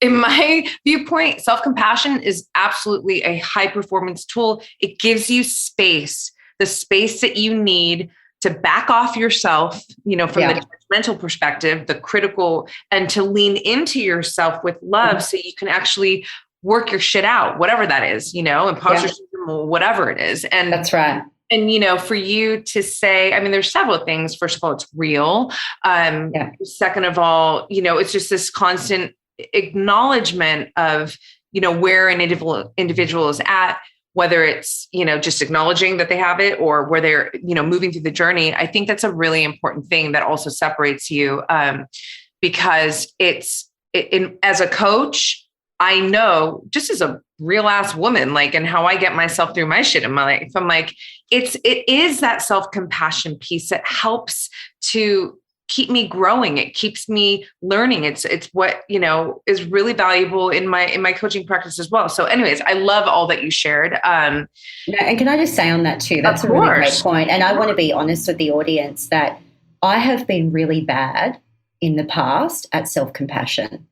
in my viewpoint, self-compassion is absolutely a high performance tool. It gives you space, the space that you need to back off yourself, you know, from the judgmental perspective, the critical, and to lean into yourself with love so you can actually work your shit out, whatever that is, you know, imposter syndrome or whatever it is. And that's right. And, you know, for you to say, I mean, there's several things. First of all, it's real. Second of all, you know, it's just this constant acknowledgement of, you know, where an individual is at, whether it's, you know, just acknowledging that they have it or where they're, you know, moving through the journey. I think that's a really important thing that also separates you, because as a coach, I know, just as a real ass woman, like, and how I get myself through my shit in my life, I'm like, it is that self-compassion piece that helps to keep me growing. It keeps me learning. It's what, you know, is really valuable in my coaching practice as well. So anyways, I love all that you shared. And can I just say on that too, that's a really great point. And I want to be honest with the audience that I have been really bad in the past at self-compassion,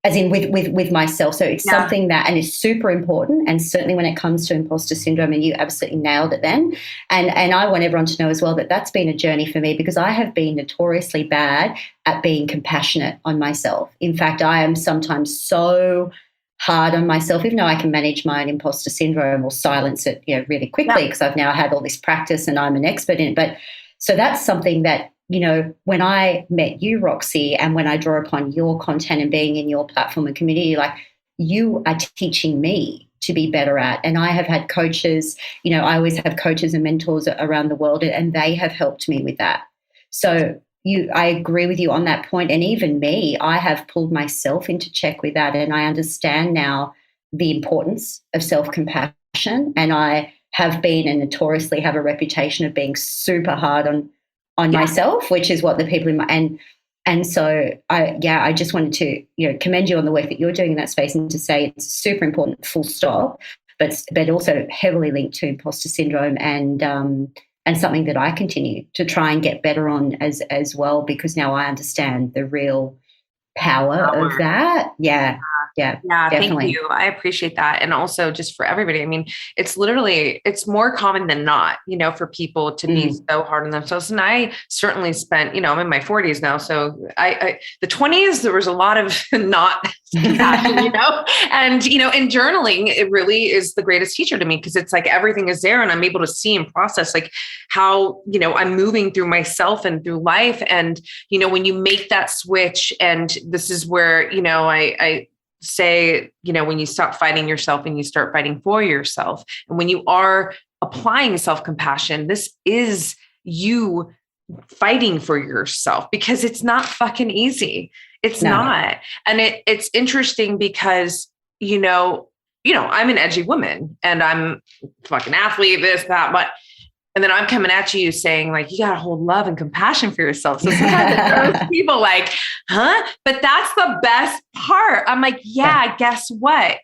as in with myself. So it's something that, and it's super important. And certainly when it comes to imposter syndrome, and you absolutely nailed it then. And I want everyone to know as well that that's been a journey for me, because I have been notoriously bad at being compassionate on myself. In fact, I am sometimes so hard on myself, even though I can manage my own imposter syndrome or silence it, you know, really quickly, because I've now had all this practice and I'm an expert in it. But so that's something that, you know, when I met you, Roxy, and when I draw upon your content and being in your platform and community, like, you are teaching me to be better at. And I have had coaches, you know, I always have coaches and mentors around the world, and they have helped me with that. So I agree with you on that point. And even me, I have pulled myself into check with that. And I understand now the importance of self-compassion. And I have been, and notoriously have a reputation of being super hard on myself, which is what the people in my, and so I just wanted to, you know, commend you on the work that you're doing in that space, and to say it's super important, full stop, but also heavily linked to imposter syndrome, and something that I continue to try and get better on as well, because now I understand the real power of that. Yeah, definitely. Thank you. I appreciate that. And also, just for everybody, I mean, it's more common than not, you know, for people to be so hard on themselves. And I certainly spent, you know, I'm in my 40s now. So the 20s, there was a lot of not compassion, you know, and, you know, in journaling, it really is the greatest teacher to me, because it's like everything is there and I'm able to see and process like how, you know, I'm moving through myself and through life. And, you know, when you make that switch, and this is where, you know, I say, you know, when you stop fighting yourself and you start fighting for yourself, and when you are applying self-compassion, this is you fighting for yourself, because it's not fucking easy. It's not. And it's interesting because, you know, I'm an edgy woman and I'm fucking athlete, this, that, but, and then I'm coming at you saying like, you got to hold love and compassion for yourself. So sometimes those people like, huh? But that's the best part. I'm like, guess what?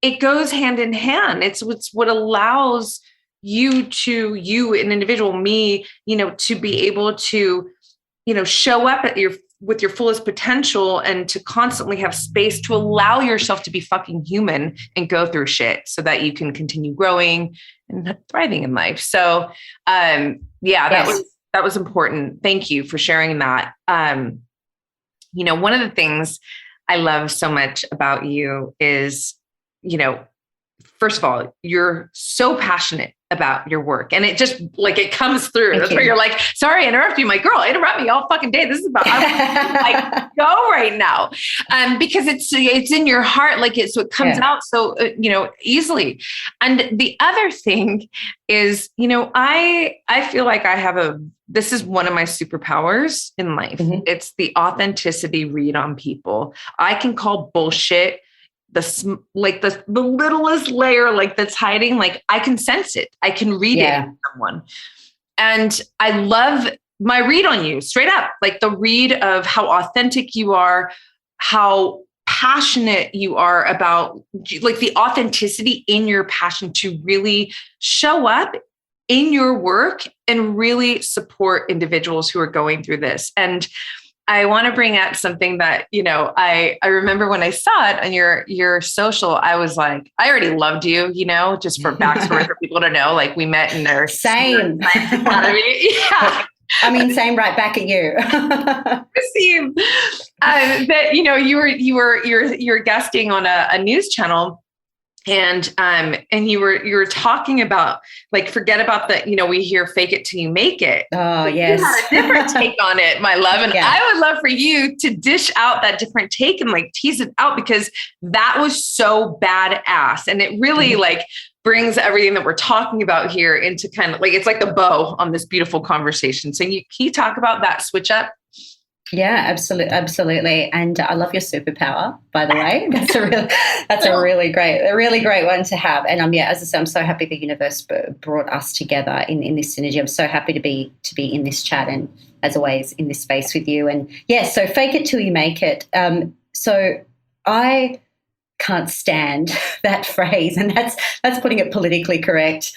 It goes hand in hand. It's what allows you, an individual, me, you know, to be able to, you know, show up with your fullest potential, and to constantly have space to allow yourself to be fucking human and go through shit, so that you can continue growing and thriving in life. So, that was important. Thank you for sharing that. You know, one of the things I love so much about you is, you know, first of all, you're so passionate about your work, and it just like, it comes through. That's where you're like, sorry, I interrupt you. My girl, interrupt me all fucking day. This is about, like, go right now. Because it's in your heart. Like so it comes out so, easily. And the other thing is, I feel like this is one of my superpowers in life. Mm-hmm. It's the authenticity read on people. I can call bullshit the littlest layer, like that's hiding, like I can sense it. I can read it in someone. And I love my read on you, straight up, like the read of how authentic you are, how passionate you are about, like the authenticity in your passion to really show up in your work and really support individuals who are going through this. And I want to bring up something that, I remember when I saw it on your social, I was like, I already loved you, just for backstory for people to know, like we met in their same academy. Yeah. I mean, same right back at you. Same. That, you were guesting on a news channel. And you were talking about, like, forget about the, we hear fake it till you make it. Oh, yes. You had a different take on it, my love. And I would love for you to dish out that different take and like tease it out, because that was so badass. And it really like brings everything that we're talking about here into kind of like, it's like the bow on this beautiful conversation. So can you talk about that switch up? Yeah, absolutely. And I love your superpower, by the way. That's a really great one to have. And as I said, I'm so happy the universe brought us together in this synergy. I'm so happy to be in this chat and, as always, in this space with you. And so fake it till you make it. So I can't stand that phrase, and that's putting it politically correct,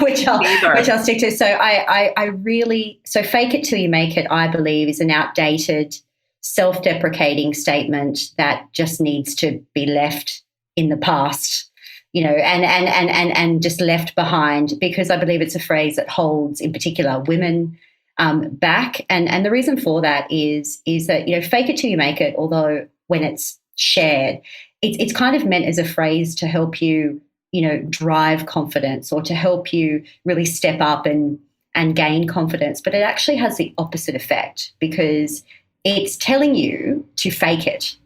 which I'll stick to. So I really fake it till you make it, I believe, is an outdated, self-deprecating statement that just needs to be left in the past, and just left behind, because I believe it's a phrase that holds, in particular, women back. And the reason for that is that, fake it till you make it, although when it's shared, it's kind of meant as a phrase to help you, drive confidence, or to help you really step up and gain confidence. But it actually has the opposite effect, because it's telling you to fake it.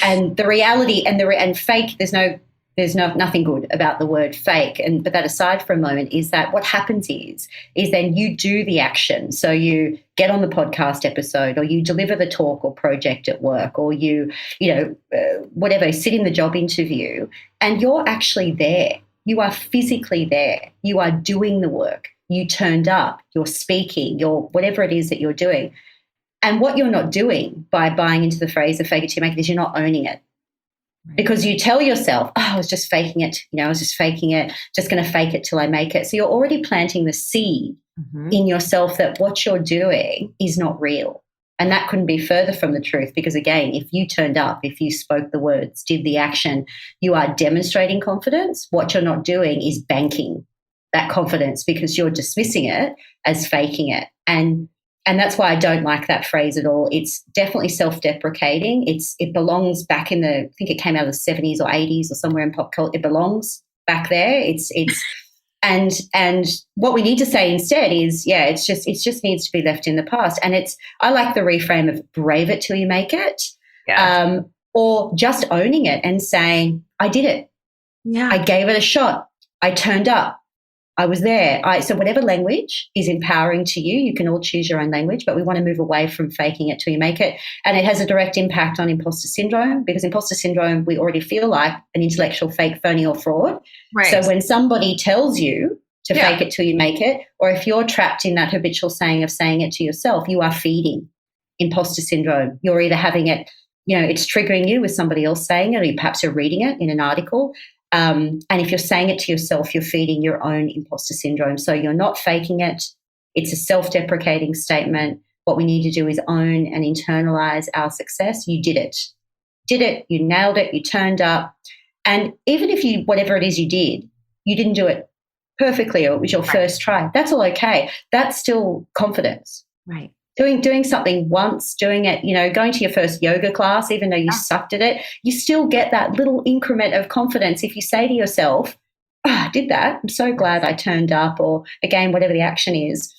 And the reality and fake, there's nothing good about the word fake. But that aside for a moment, is that what happens is then you do the action. So you get on the podcast episode, or you deliver the talk or project at work, or you whatever, sit in the job interview, and you're actually there. You are physically there. You are doing the work. You turned up, you're speaking, you're whatever it is that you're doing. And what you're not doing by buying into the phrase of fake it till you make it is you're not owning it. Because you tell yourself, I was just faking it, just going to fake it till I make it. So you're already planting the seed in yourself that what you're doing is not real. And that couldn't be further from the truth, because, again, if you turned up, if you spoke the words, did the action, you are demonstrating confidence. What you're not doing is banking that confidence, because you're dismissing it as faking it. And that's why I don't like that phrase at all. It's definitely self-deprecating. It belongs back in I think it came out of the 70s or 80s or somewhere in pop culture. It belongs back there. And what we need to say instead is, it just needs to be left in the past. And I like the reframe of brave it till you make it, or just owning it and saying, I did it. Yeah. I gave it a shot. I turned up. I was there. So whatever language is empowering to you, you can all choose your own language, but we want to move away from faking it till you make it. And it has a direct impact on imposter syndrome, because imposter syndrome, we already feel like an intellectual fake, phony, or fraud. Right. So when somebody tells you to fake it till you make it, or if you're trapped in that habitual saying of saying it to yourself, you are feeding imposter syndrome. You're either having it, it's triggering you with somebody else saying it, or perhaps you're reading it in an article. And if you're saying it to yourself, you're feeding your own imposter syndrome. So you're not faking it. It's a self-deprecating statement. What we need to do is own and internalize our success. You did it. You nailed it. You turned up. And even if whatever it is you didn't do it perfectly, or it was your first try, that's all okay. That's still confidence. Right. Doing something once, doing it, going to your first yoga class, even though you sucked at it, you still get that little increment of confidence if you say to yourself, I did that. I'm so glad I turned up, or again, whatever the action is.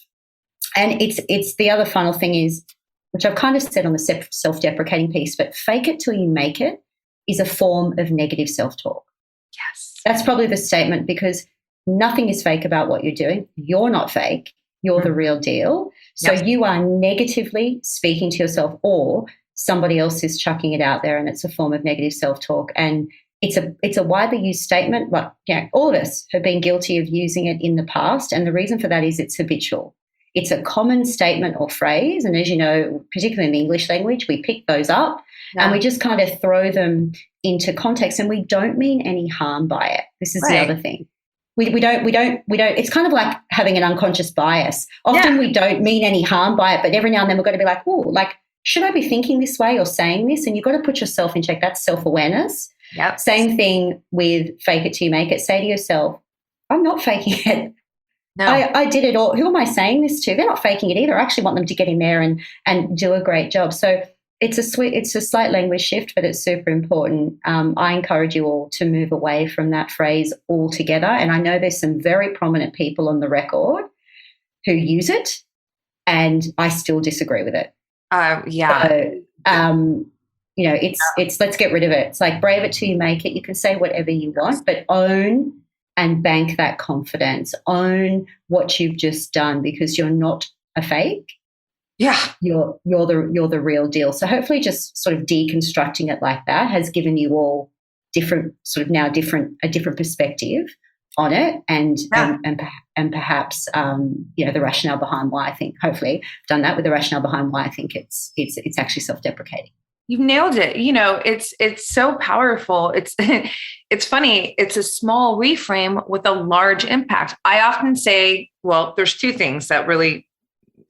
And it's the other final thing is, which I've kind of said on the self-deprecating piece, but fake it till you make it is a form of negative self-talk. Yes. That's probably the statement, because nothing is fake about what you're doing. You're not fake. You're the real deal. So you are negatively speaking to yourself, or somebody else is chucking it out there, and it's a form of negative self-talk. And it's a widely used statement, but all of us have been guilty of using it in the past. And the reason for that is it's habitual. It's a common statement or phrase. And as you know, particularly in the English language, we pick those up and we just kind of throw them into context, and we don't mean any harm by it. This is the other thing. We don't, it's kind of like having an unconscious bias. Often we don't mean any harm by it, but every now and then we're going to be like, oh, like, should I be thinking this way or saying this? And you've got to put yourself in check. That's self-awareness. Yep. Same thing with fake it till you make it. Say to yourself, I'm not faking it. No. I did it all. Who am I saying this to? They're not faking it either. I actually want them to get in there and do a great job. So it's a slight language shift, but it's super important. I encourage you all to move away from that phrase altogether. And I know there's some very prominent people on the record who use it, and I still disagree with it. So, it's let's get rid of it. It's like brave it till you make it. You can say whatever you want, but own and bank that confidence. Own what you've just done, because you're not a fake. Yeah. You're the real deal. So hopefully just sort of deconstructing it like that has given you all a different perspective on it, and perhaps the rationale behind why I think, hopefully I've done that with the rationale behind why I think it's actually self-deprecating. You've nailed it. It's so powerful. It's funny. It's a small reframe with a large impact. I often say, well, there's two things that really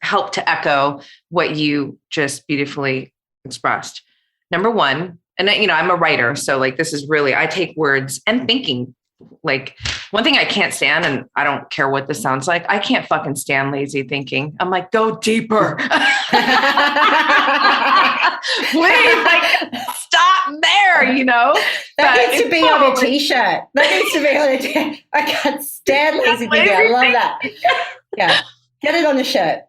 help to echo what you just beautifully expressed. Number one, and I'm a writer, so like this is really, I take words and thinking. Like one thing I can't stand, and I don't care what this sounds like, I can't fucking stand lazy thinking. I'm like, go deeper. Please, like, stop there, That needs to be on a t-shirt. That needs to be on a t-shirt. I can't stand lazy thinking. I love that. Yeah. Get it on the shirt.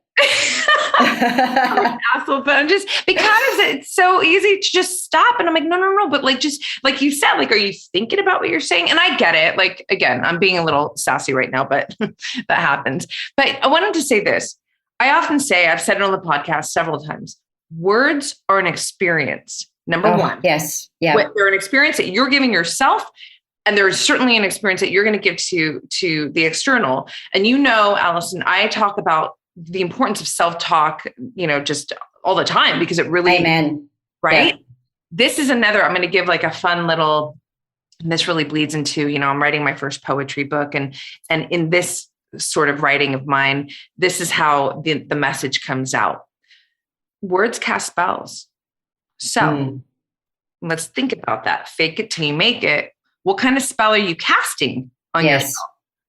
Asshole, but I'm just, because it's so easy to just stop, and I'm like, no, but like, just like you said, like, are you thinking about what you're saying? And I get it. Like, again, I'm being a little sassy right now, but that happens. But I wanted to say this. I often say, I've said it on the podcast several times, words are an experience. Number one. Yes. Yeah. They're an experience that you're giving yourself. And there's certainly an experience that you're going to give to the external. And Alison, I talk about the importance of self-talk, just all the time, because it really, amen. Right? Yeah. This is another, I'm going to give like a fun little, and this really bleeds into, I'm writing my first poetry book, and in this sort of writing of mine, this is how the message comes out. Words cast spells. So let's think about that. Fake it till you make it. What kind of spell are you casting on yourself?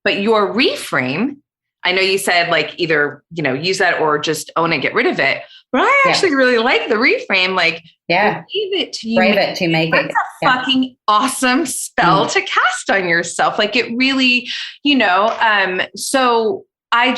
But your reframe, I know you said like either, use that or just own it, get rid of it. But I actually really like the reframe. Like, brave it till you make it. That's a fucking awesome spell to cast on yourself. Like it really, so I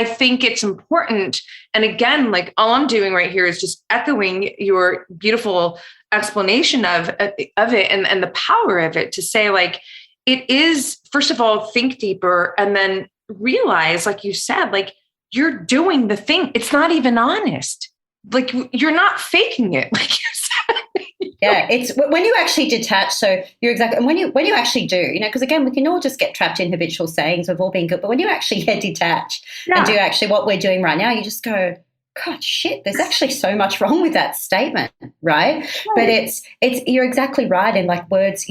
think it's important. And again, like all I'm doing right here is just echoing your beautiful explanation of it and the power of it, to say like, it is, first of all, think deeper, and then realize, like you said, like you're doing the thing. It's not even honest. Like you're not faking it. Like you said. Yeah. It's when you actually detach. So you're exactly, and when you actually do, because again, we can all just get trapped in habitual sayings. We've all been good, but when you actually detach and do actually what we're doing right now, you just go, God, shit, there's actually so much wrong with that statement, right? But it's you're exactly right. And like words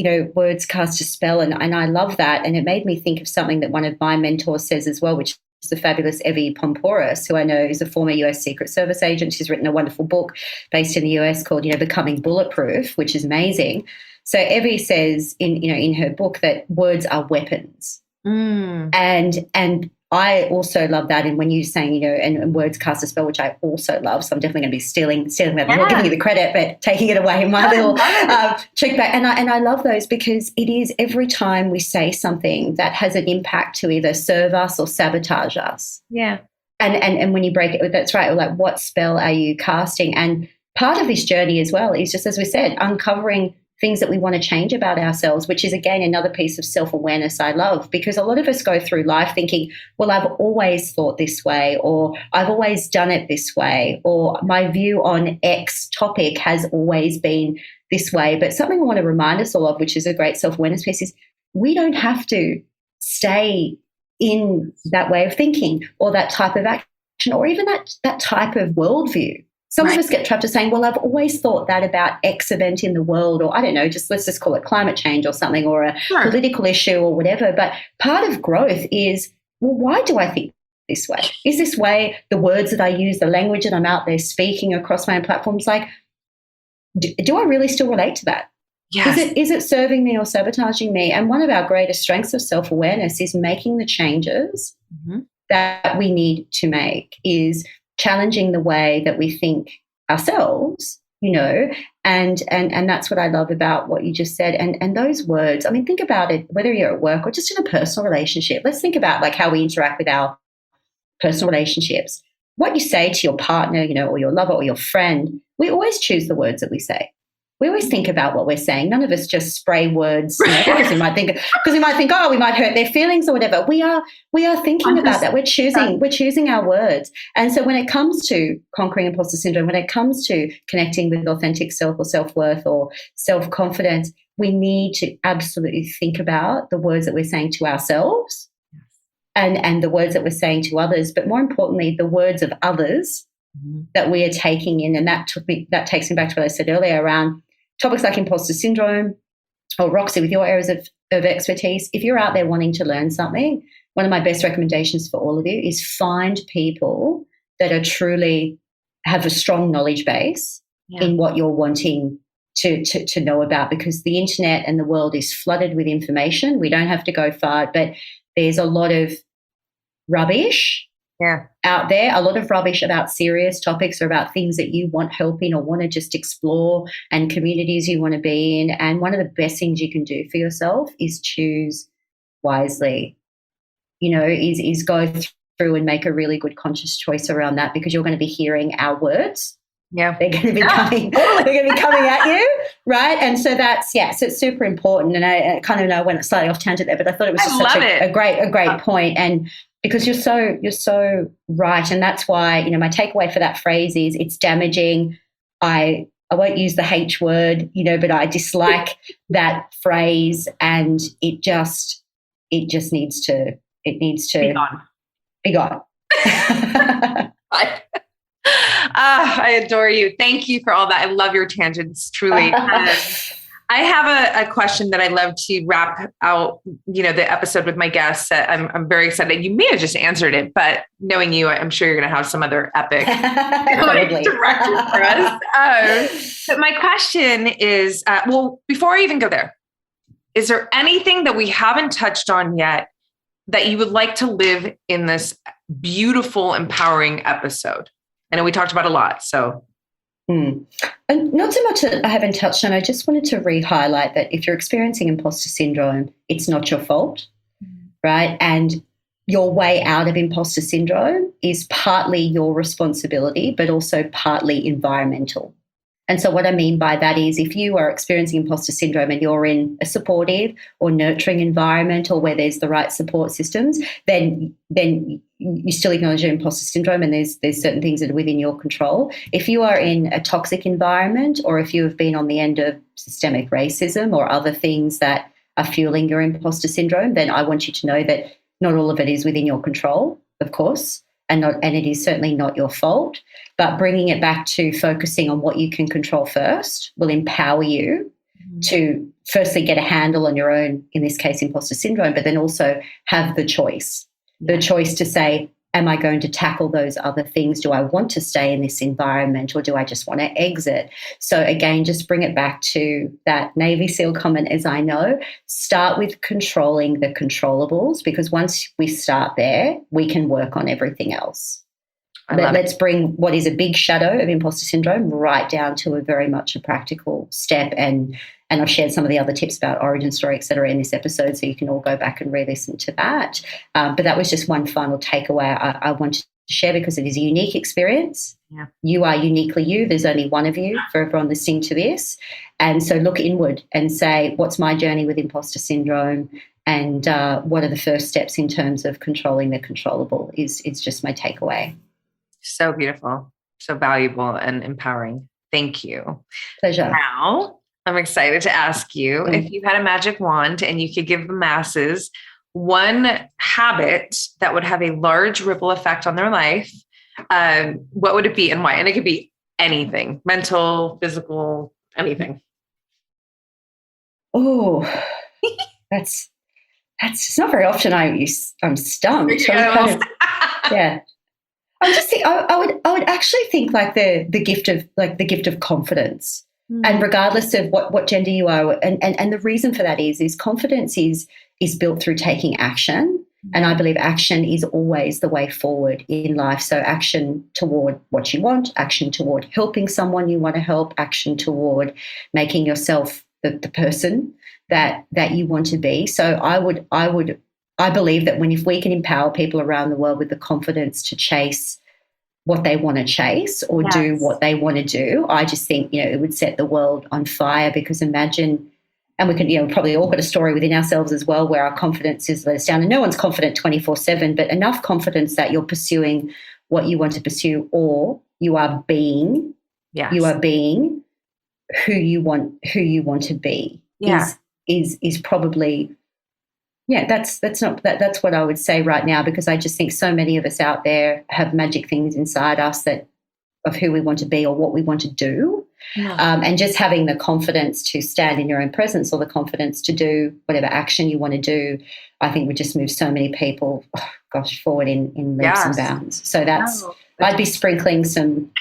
cast a spell, and I love that. And it made me think of something that one of my mentors says as well, which is the fabulous Evie Pomporis, who I know is a former US Secret Service agent. She's written a wonderful book based in the US called, Becoming Bulletproof, which is amazing. So Evie says in her book that words are weapons. And I also love that. And when you're saying, and words cast a spell, which I also love, so I'm definitely going to be stealing that. I'm not giving you the credit, but taking it away in my little trick back. And I love those, because it is every time we say something that has an impact to either serve us or sabotage us. Yeah. And when you break it, that's right. Like, what spell are you casting? And part of this journey as well is just, as we said, uncovering things that we want to change about ourselves, which is, again, another piece of self-awareness I love, because a lot of us go through life thinking, well, I've always thought this way, or I've always done it this way, or my view on X topic has always been this way. But something I want to remind us all of, which is a great self-awareness piece, is we don't have to stay in that way of thinking or that type of action or even that type of worldview. Some of us get trapped to saying, well, I've always thought that about X event in the world, or I don't know, let's just call it climate change or something, or a political issue or whatever. But part of growth is, well, why do I think this way? Is this way the words that I use, the language that I'm out there speaking across my own platforms, like, do I really still relate to that? Yes. Is it serving me or sabotaging me? And one of our greatest strengths of self-awareness is making the changes that we need to make, is challenging the way that we think ourselves, and that's what I love about what you just said. And those words, I mean, think about it, whether you're at work or just in a personal relationship. Let's think about like how we interact with our personal relationships. What you say to your partner, or your lover or your friend, we always choose the words that we say. We always think about what we're saying. None of us just spray words because we might think, oh, we might hurt their feelings or whatever. We are thinking about that. We're choosing our words. And so when it comes to conquering imposter syndrome, when it comes to connecting with authentic self or self-worth or self-confidence, we need to absolutely think about the words that we're saying to ourselves and the words that we're saying to others, but more importantly, the words of others that we are taking in. And that takes me back to what I said earlier around topics like imposter syndrome, or Roxy, with your areas of expertise. If you're out there wanting to learn something, one of my best recommendations for all of you is find people that are truly have a strong knowledge base in what you're wanting to know about, because the internet and the world is flooded with information. We don't have to go far, but there's a lot of rubbish out there, a lot of rubbish about serious topics or about things that you want help in or want to just explore, and communities you want to be in. And one of the best things you can do for yourself is choose wisely, is go through and make a really good conscious choice around that, because you're going to be hearing our words. Yeah. They're going to be coming at you, right? And so so it's super important. And I kind of know when it's slightly off tangent there, but I thought it was just such a great point. And because you're so right. And that's why, my takeaway for that phrase is it's damaging. I won't use the H word, but I dislike that phrase, and it just needs to be gone. I adore you. Thank you for all that. I love your tangents, truly. I have a question that I love to wrap out, the episode with my guests. I'm very excited. You may have just answered it, but knowing you, I'm sure you're going to have some other epic director for us. But my question is, before I even go there, is there anything that we haven't touched on yet that you would like to live in this beautiful, empowering episode? I know we talked about a lot, so. And not so much that I haven't touched on. I just wanted to re-highlight that if you're experiencing imposter syndrome, it's not your fault, right? And your way out of imposter syndrome is partly your responsibility, but also partly environmental. And so what I mean by that is, if you are experiencing imposter syndrome and you're in a supportive or nurturing environment, or where there's the right support systems, then you still acknowledge your imposter syndrome, and there's certain things that are within your control. If you are in a toxic environment, or if you have been on the end of systemic racism or other things that are fueling your imposter syndrome, then I want you to know that not all of it is within your control, of course, and it is certainly not your fault. But bringing it back to focusing on what you can control first will empower you to firstly get a handle on your own, in this case, imposter syndrome, but then also have the choice to say, am I going to tackle those other things? Do I want to stay in this environment, or do I just want to exit? So again, just bring it back to that Navy SEAL comment, as I know, start with controlling the controllables, because once we start there, we can work on everything else. Let's bring what is a big shadow of imposter syndrome right down to a very much a practical step. And I've shared some of the other tips about origin story, et cetera, in this episode, so you can all go back and re-listen to that. But that was just one final takeaway I wanted to share, because it is a unique experience. Yeah. You are uniquely you. There's only one of you for everyone listening to this. And so look inward and say, what's my journey with imposter syndrome? And what are the first steps in terms of controlling the controllable is just my takeaway. So beautiful, so valuable and empowering. Thank you. Pleasure. Now, I'm excited to ask you if you had a magic wand and you could give the masses one habit that would have a large ripple effect on their life, what would it be and why? And it could be anything, mental, physical, anything. Oh, that's not very often I'm stumped. Yeah. I just think I would actually think like the gift of confidence, and regardless of what gender you are, and the reason for that is confidence is built through taking action, and I believe action is always the way forward in life. So action toward what you want, action toward helping someone you want to help, action toward making yourself the person that you want to be. So I believe that if we can empower people around the world with the confidence to chase what they want to chase or do what they want to do, I just think, it would set the world on fire. Because imagine, and we can, probably all got a story within ourselves as well where our confidence is let us down, and no one's confident 24/7, but enough confidence that you're pursuing what you want to pursue, or you are being who you want to be. Is probably. Yeah, that's what I would say right now, because I just think so many of us out there have magic things inside us of who we want to be or what we want to do. And just having the confidence to stand in your own presence, or the confidence to do whatever action you want to do, I think would just move so many people, forward in leaps and bounds. So I'd be sprinkling some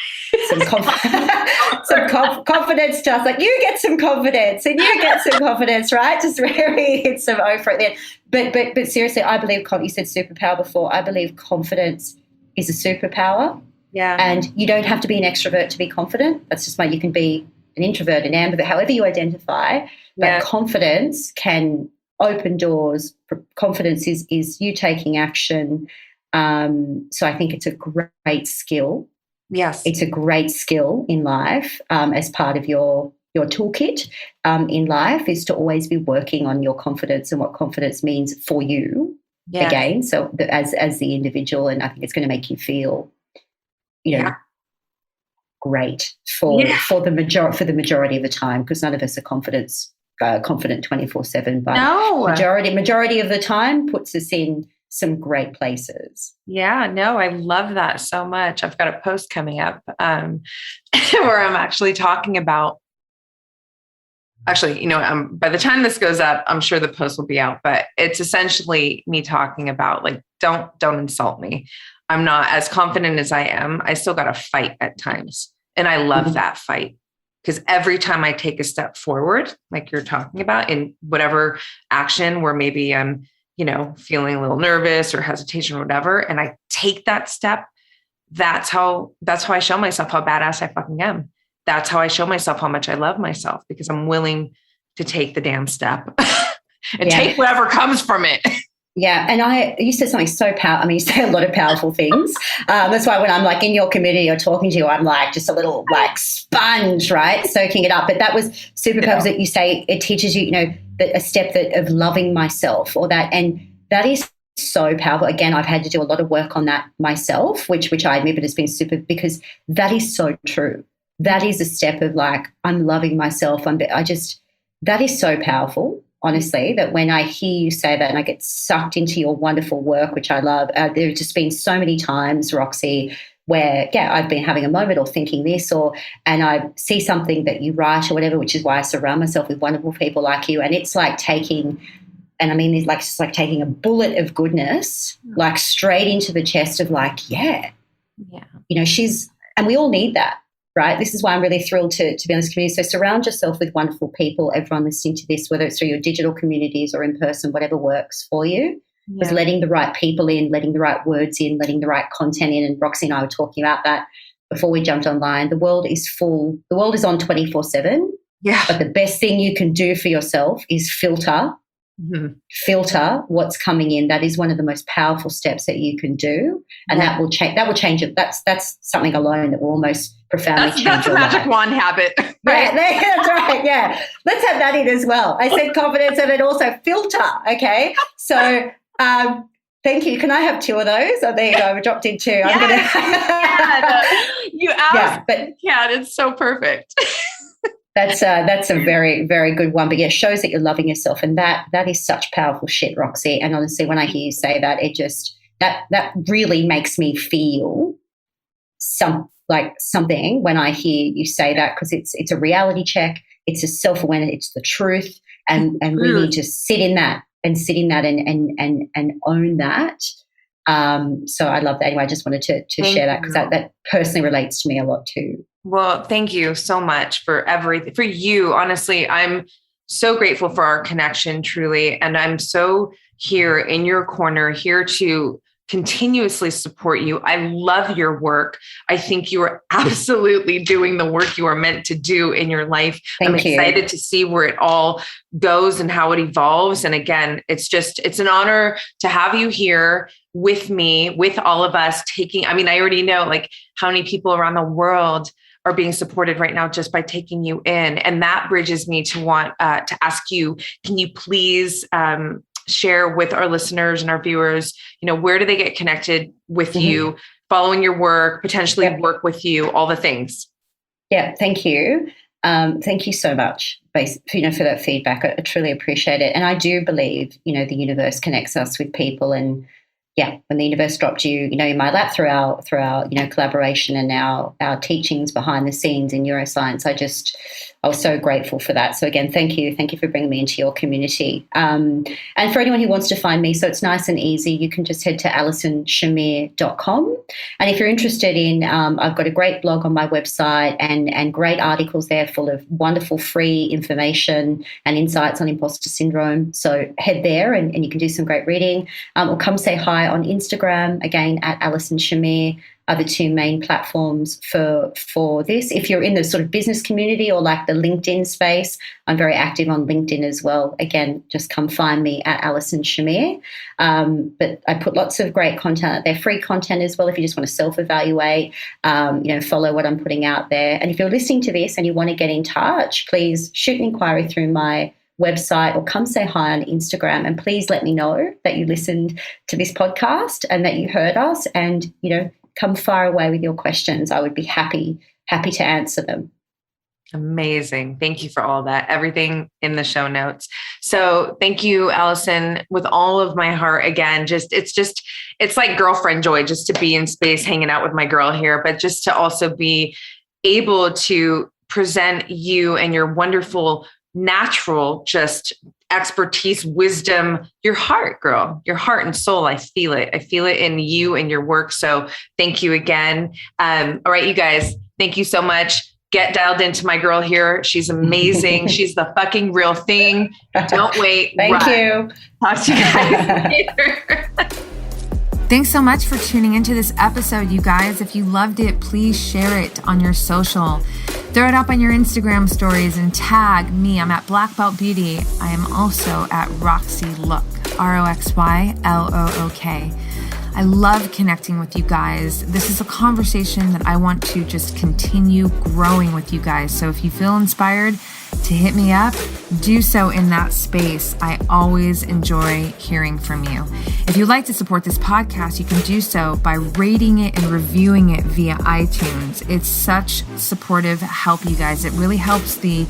confidence to us, like, you get some confidence and you get some confidence, right? Just really hit some O for it then. But seriously, I believe, you said superpower before, I believe confidence is a superpower. Yeah. And you don't have to be an extrovert to be confident. That's just you can be an introvert, an ambivert, however you identify. But confidence can open doors. Confidence is you taking action. So I think it's a great skill. Yes. It's a great skill in life, as part of your toolkit in life, is to always be working on your confidence and what confidence means for you. Yes. Again, so as the individual, and I think it's going to make you feel, great for the majority of the time, because none of us are confident 24/7, but majority of the time puts us in some great places. Yeah, no, I love that so much. I've got a post coming up where I'm actually talking about, by the time this goes up, I'm sure the post will be out, but it's essentially me talking about, like, don't insult me. I'm not as confident as I am. I still got to fight at times. And I love that fight, because every time I take a step forward, like you're talking about, in whatever action where maybe I'm feeling a little nervous or hesitation or whatever, and I take that step, that's how I show myself how badass I fucking am. That's how I show myself how much I love myself, because I'm willing to take the damn step and take whatever comes from it. Yeah. And you said something so powerful. You say a lot of powerful things. That's why when I'm like in your community or talking to you, I'm like just a little like sponge, right? Soaking it up. But that was superpower that you say, it teaches you, a step of loving myself, or that. And that is so powerful. Again, I've had to do a lot of work on that myself, which I admit, but it's been super, because that is so true. That is a step of like, I'm loving myself. That is so powerful. Honestly, that when I hear you say that and I get sucked into your wonderful work, which I love, there have just been so many times, Roxy, where, I've been having a moment or thinking this, and I see something that you write or whatever, which is why I surround myself with wonderful people like you. And it's like taking and I mean, it's just like taking a bullet of goodness, like straight into the chest of like, yeah, and we all need that, right? This is why I'm really thrilled to be on this community. So surround yourself with wonderful people, everyone listening to this, whether it's through your digital communities or in person, whatever works for you. Is letting the right people in, letting the right words in, letting the right content in. And Roxy and I were talking about that before we jumped online. The world is full. The world is on 24/7. Yeah. But the best thing you can do for yourself is filter what's coming in. That is one of the most powerful steps that you can do. And that will change it. That's something alone that will almost profoundly change that's a your magic life. wand habit. Right? Yeah, that's right. Yeah. Let's have that in as well. I said confidence and then also filter. Okay. So thank you. Can I have 2 of those? Oh, there you go. We dropped in 2. I'm going to. You asked. Yeah, it's so perfect. That's a very, very good one. But yeah, shows that you're loving yourself, and that is such powerful shit, Roxy. And honestly, when I hear you say that, it just that really makes me feel something when I hear you say that, because it's a reality check. It's a self-awareness. It's the truth, and really just sit in that and own that. So I love that. Anyway, I just wanted to share that, because that personally relates to me a lot too. Well, thank you so much for everything. For you, honestly, I'm so grateful for our connection, truly. And I'm so here in your corner, here to continuously support you. I love your work. I think you are absolutely doing the work you are meant to do in your life. I'm excited to see where it all goes and how it evolves. And again, it's an honor to have you here with me, with all of us I already know like how many people around the world are being supported right now just by taking you in. And that bridges me to want to ask you, can you please share with our listeners and our viewers, where do they get connected with you, following your work, potentially work with you, all the things? Yeah, thank you. Thank you so much, for that feedback. I truly appreciate it. And I do believe, the universe connects us with people. And when the universe dropped you, in my lap through our collaboration and our teachings behind the scenes in neuroscience, I was so grateful for that. So again, thank you for bringing me into your community. And for anyone who wants to find me, so it's nice and easy. You can just head to AlisonShamir.com. And if you're interested in, I've got a great blog on my website and great articles there full of wonderful free information and insights on imposter syndrome. So head there and you can do some great reading. Or come say hi on Instagram, again, at Alison Shamir, are the 2 main platforms for this. If you're in the sort of business community or like the LinkedIn space, I'm very active on LinkedIn as well. Again, just come find me at Alison Shamir. But I put lots of great content out there, free content as well, if you just want to self-evaluate, follow what I'm putting out there. And if you're listening to this and you want to get in touch, please shoot an inquiry through my website or come say hi on Instagram, and please let me know that you listened to this podcast and that you heard us, and come far away with your questions. I would be happy to answer them. Amazing. Thank you for all that. Everything in the show notes. So thank you, Alison, with all of my heart. Again, it's like girlfriend joy just to be in space, hanging out with my girl here, but just to also be able to present you and your wonderful natural just expertise, wisdom, your heart, girl, your heart and soul. I feel it. I feel it in you and your work. So thank you again. All right, you guys, thank you so much. Get dialed into my girl here. She's amazing. She's the fucking real thing. Don't wait. Thank you. Talk to you guys later. Thanks so much for tuning into this episode, you guys. If you loved it, please share it on your social. Throw it up on your Instagram stories and tag me. I'm at Black Belt Beauty. I am also at Roxy Look, RoxyLook. I love connecting with you guys. This is a conversation that I want to just continue growing with you guys. So if you feel inspired to hit me up, do so in that space. I always enjoy hearing from you. If you'd like to support this podcast, you can do so by rating it and reviewing it via iTunes. It's such supportive help, you guys. It really helps the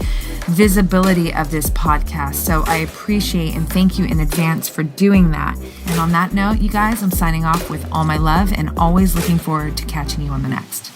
visibility of this podcast. So I appreciate and thank you in advance for doing that. And on that note, you guys, I'm signing off with all my love and always looking forward to catching you on the next.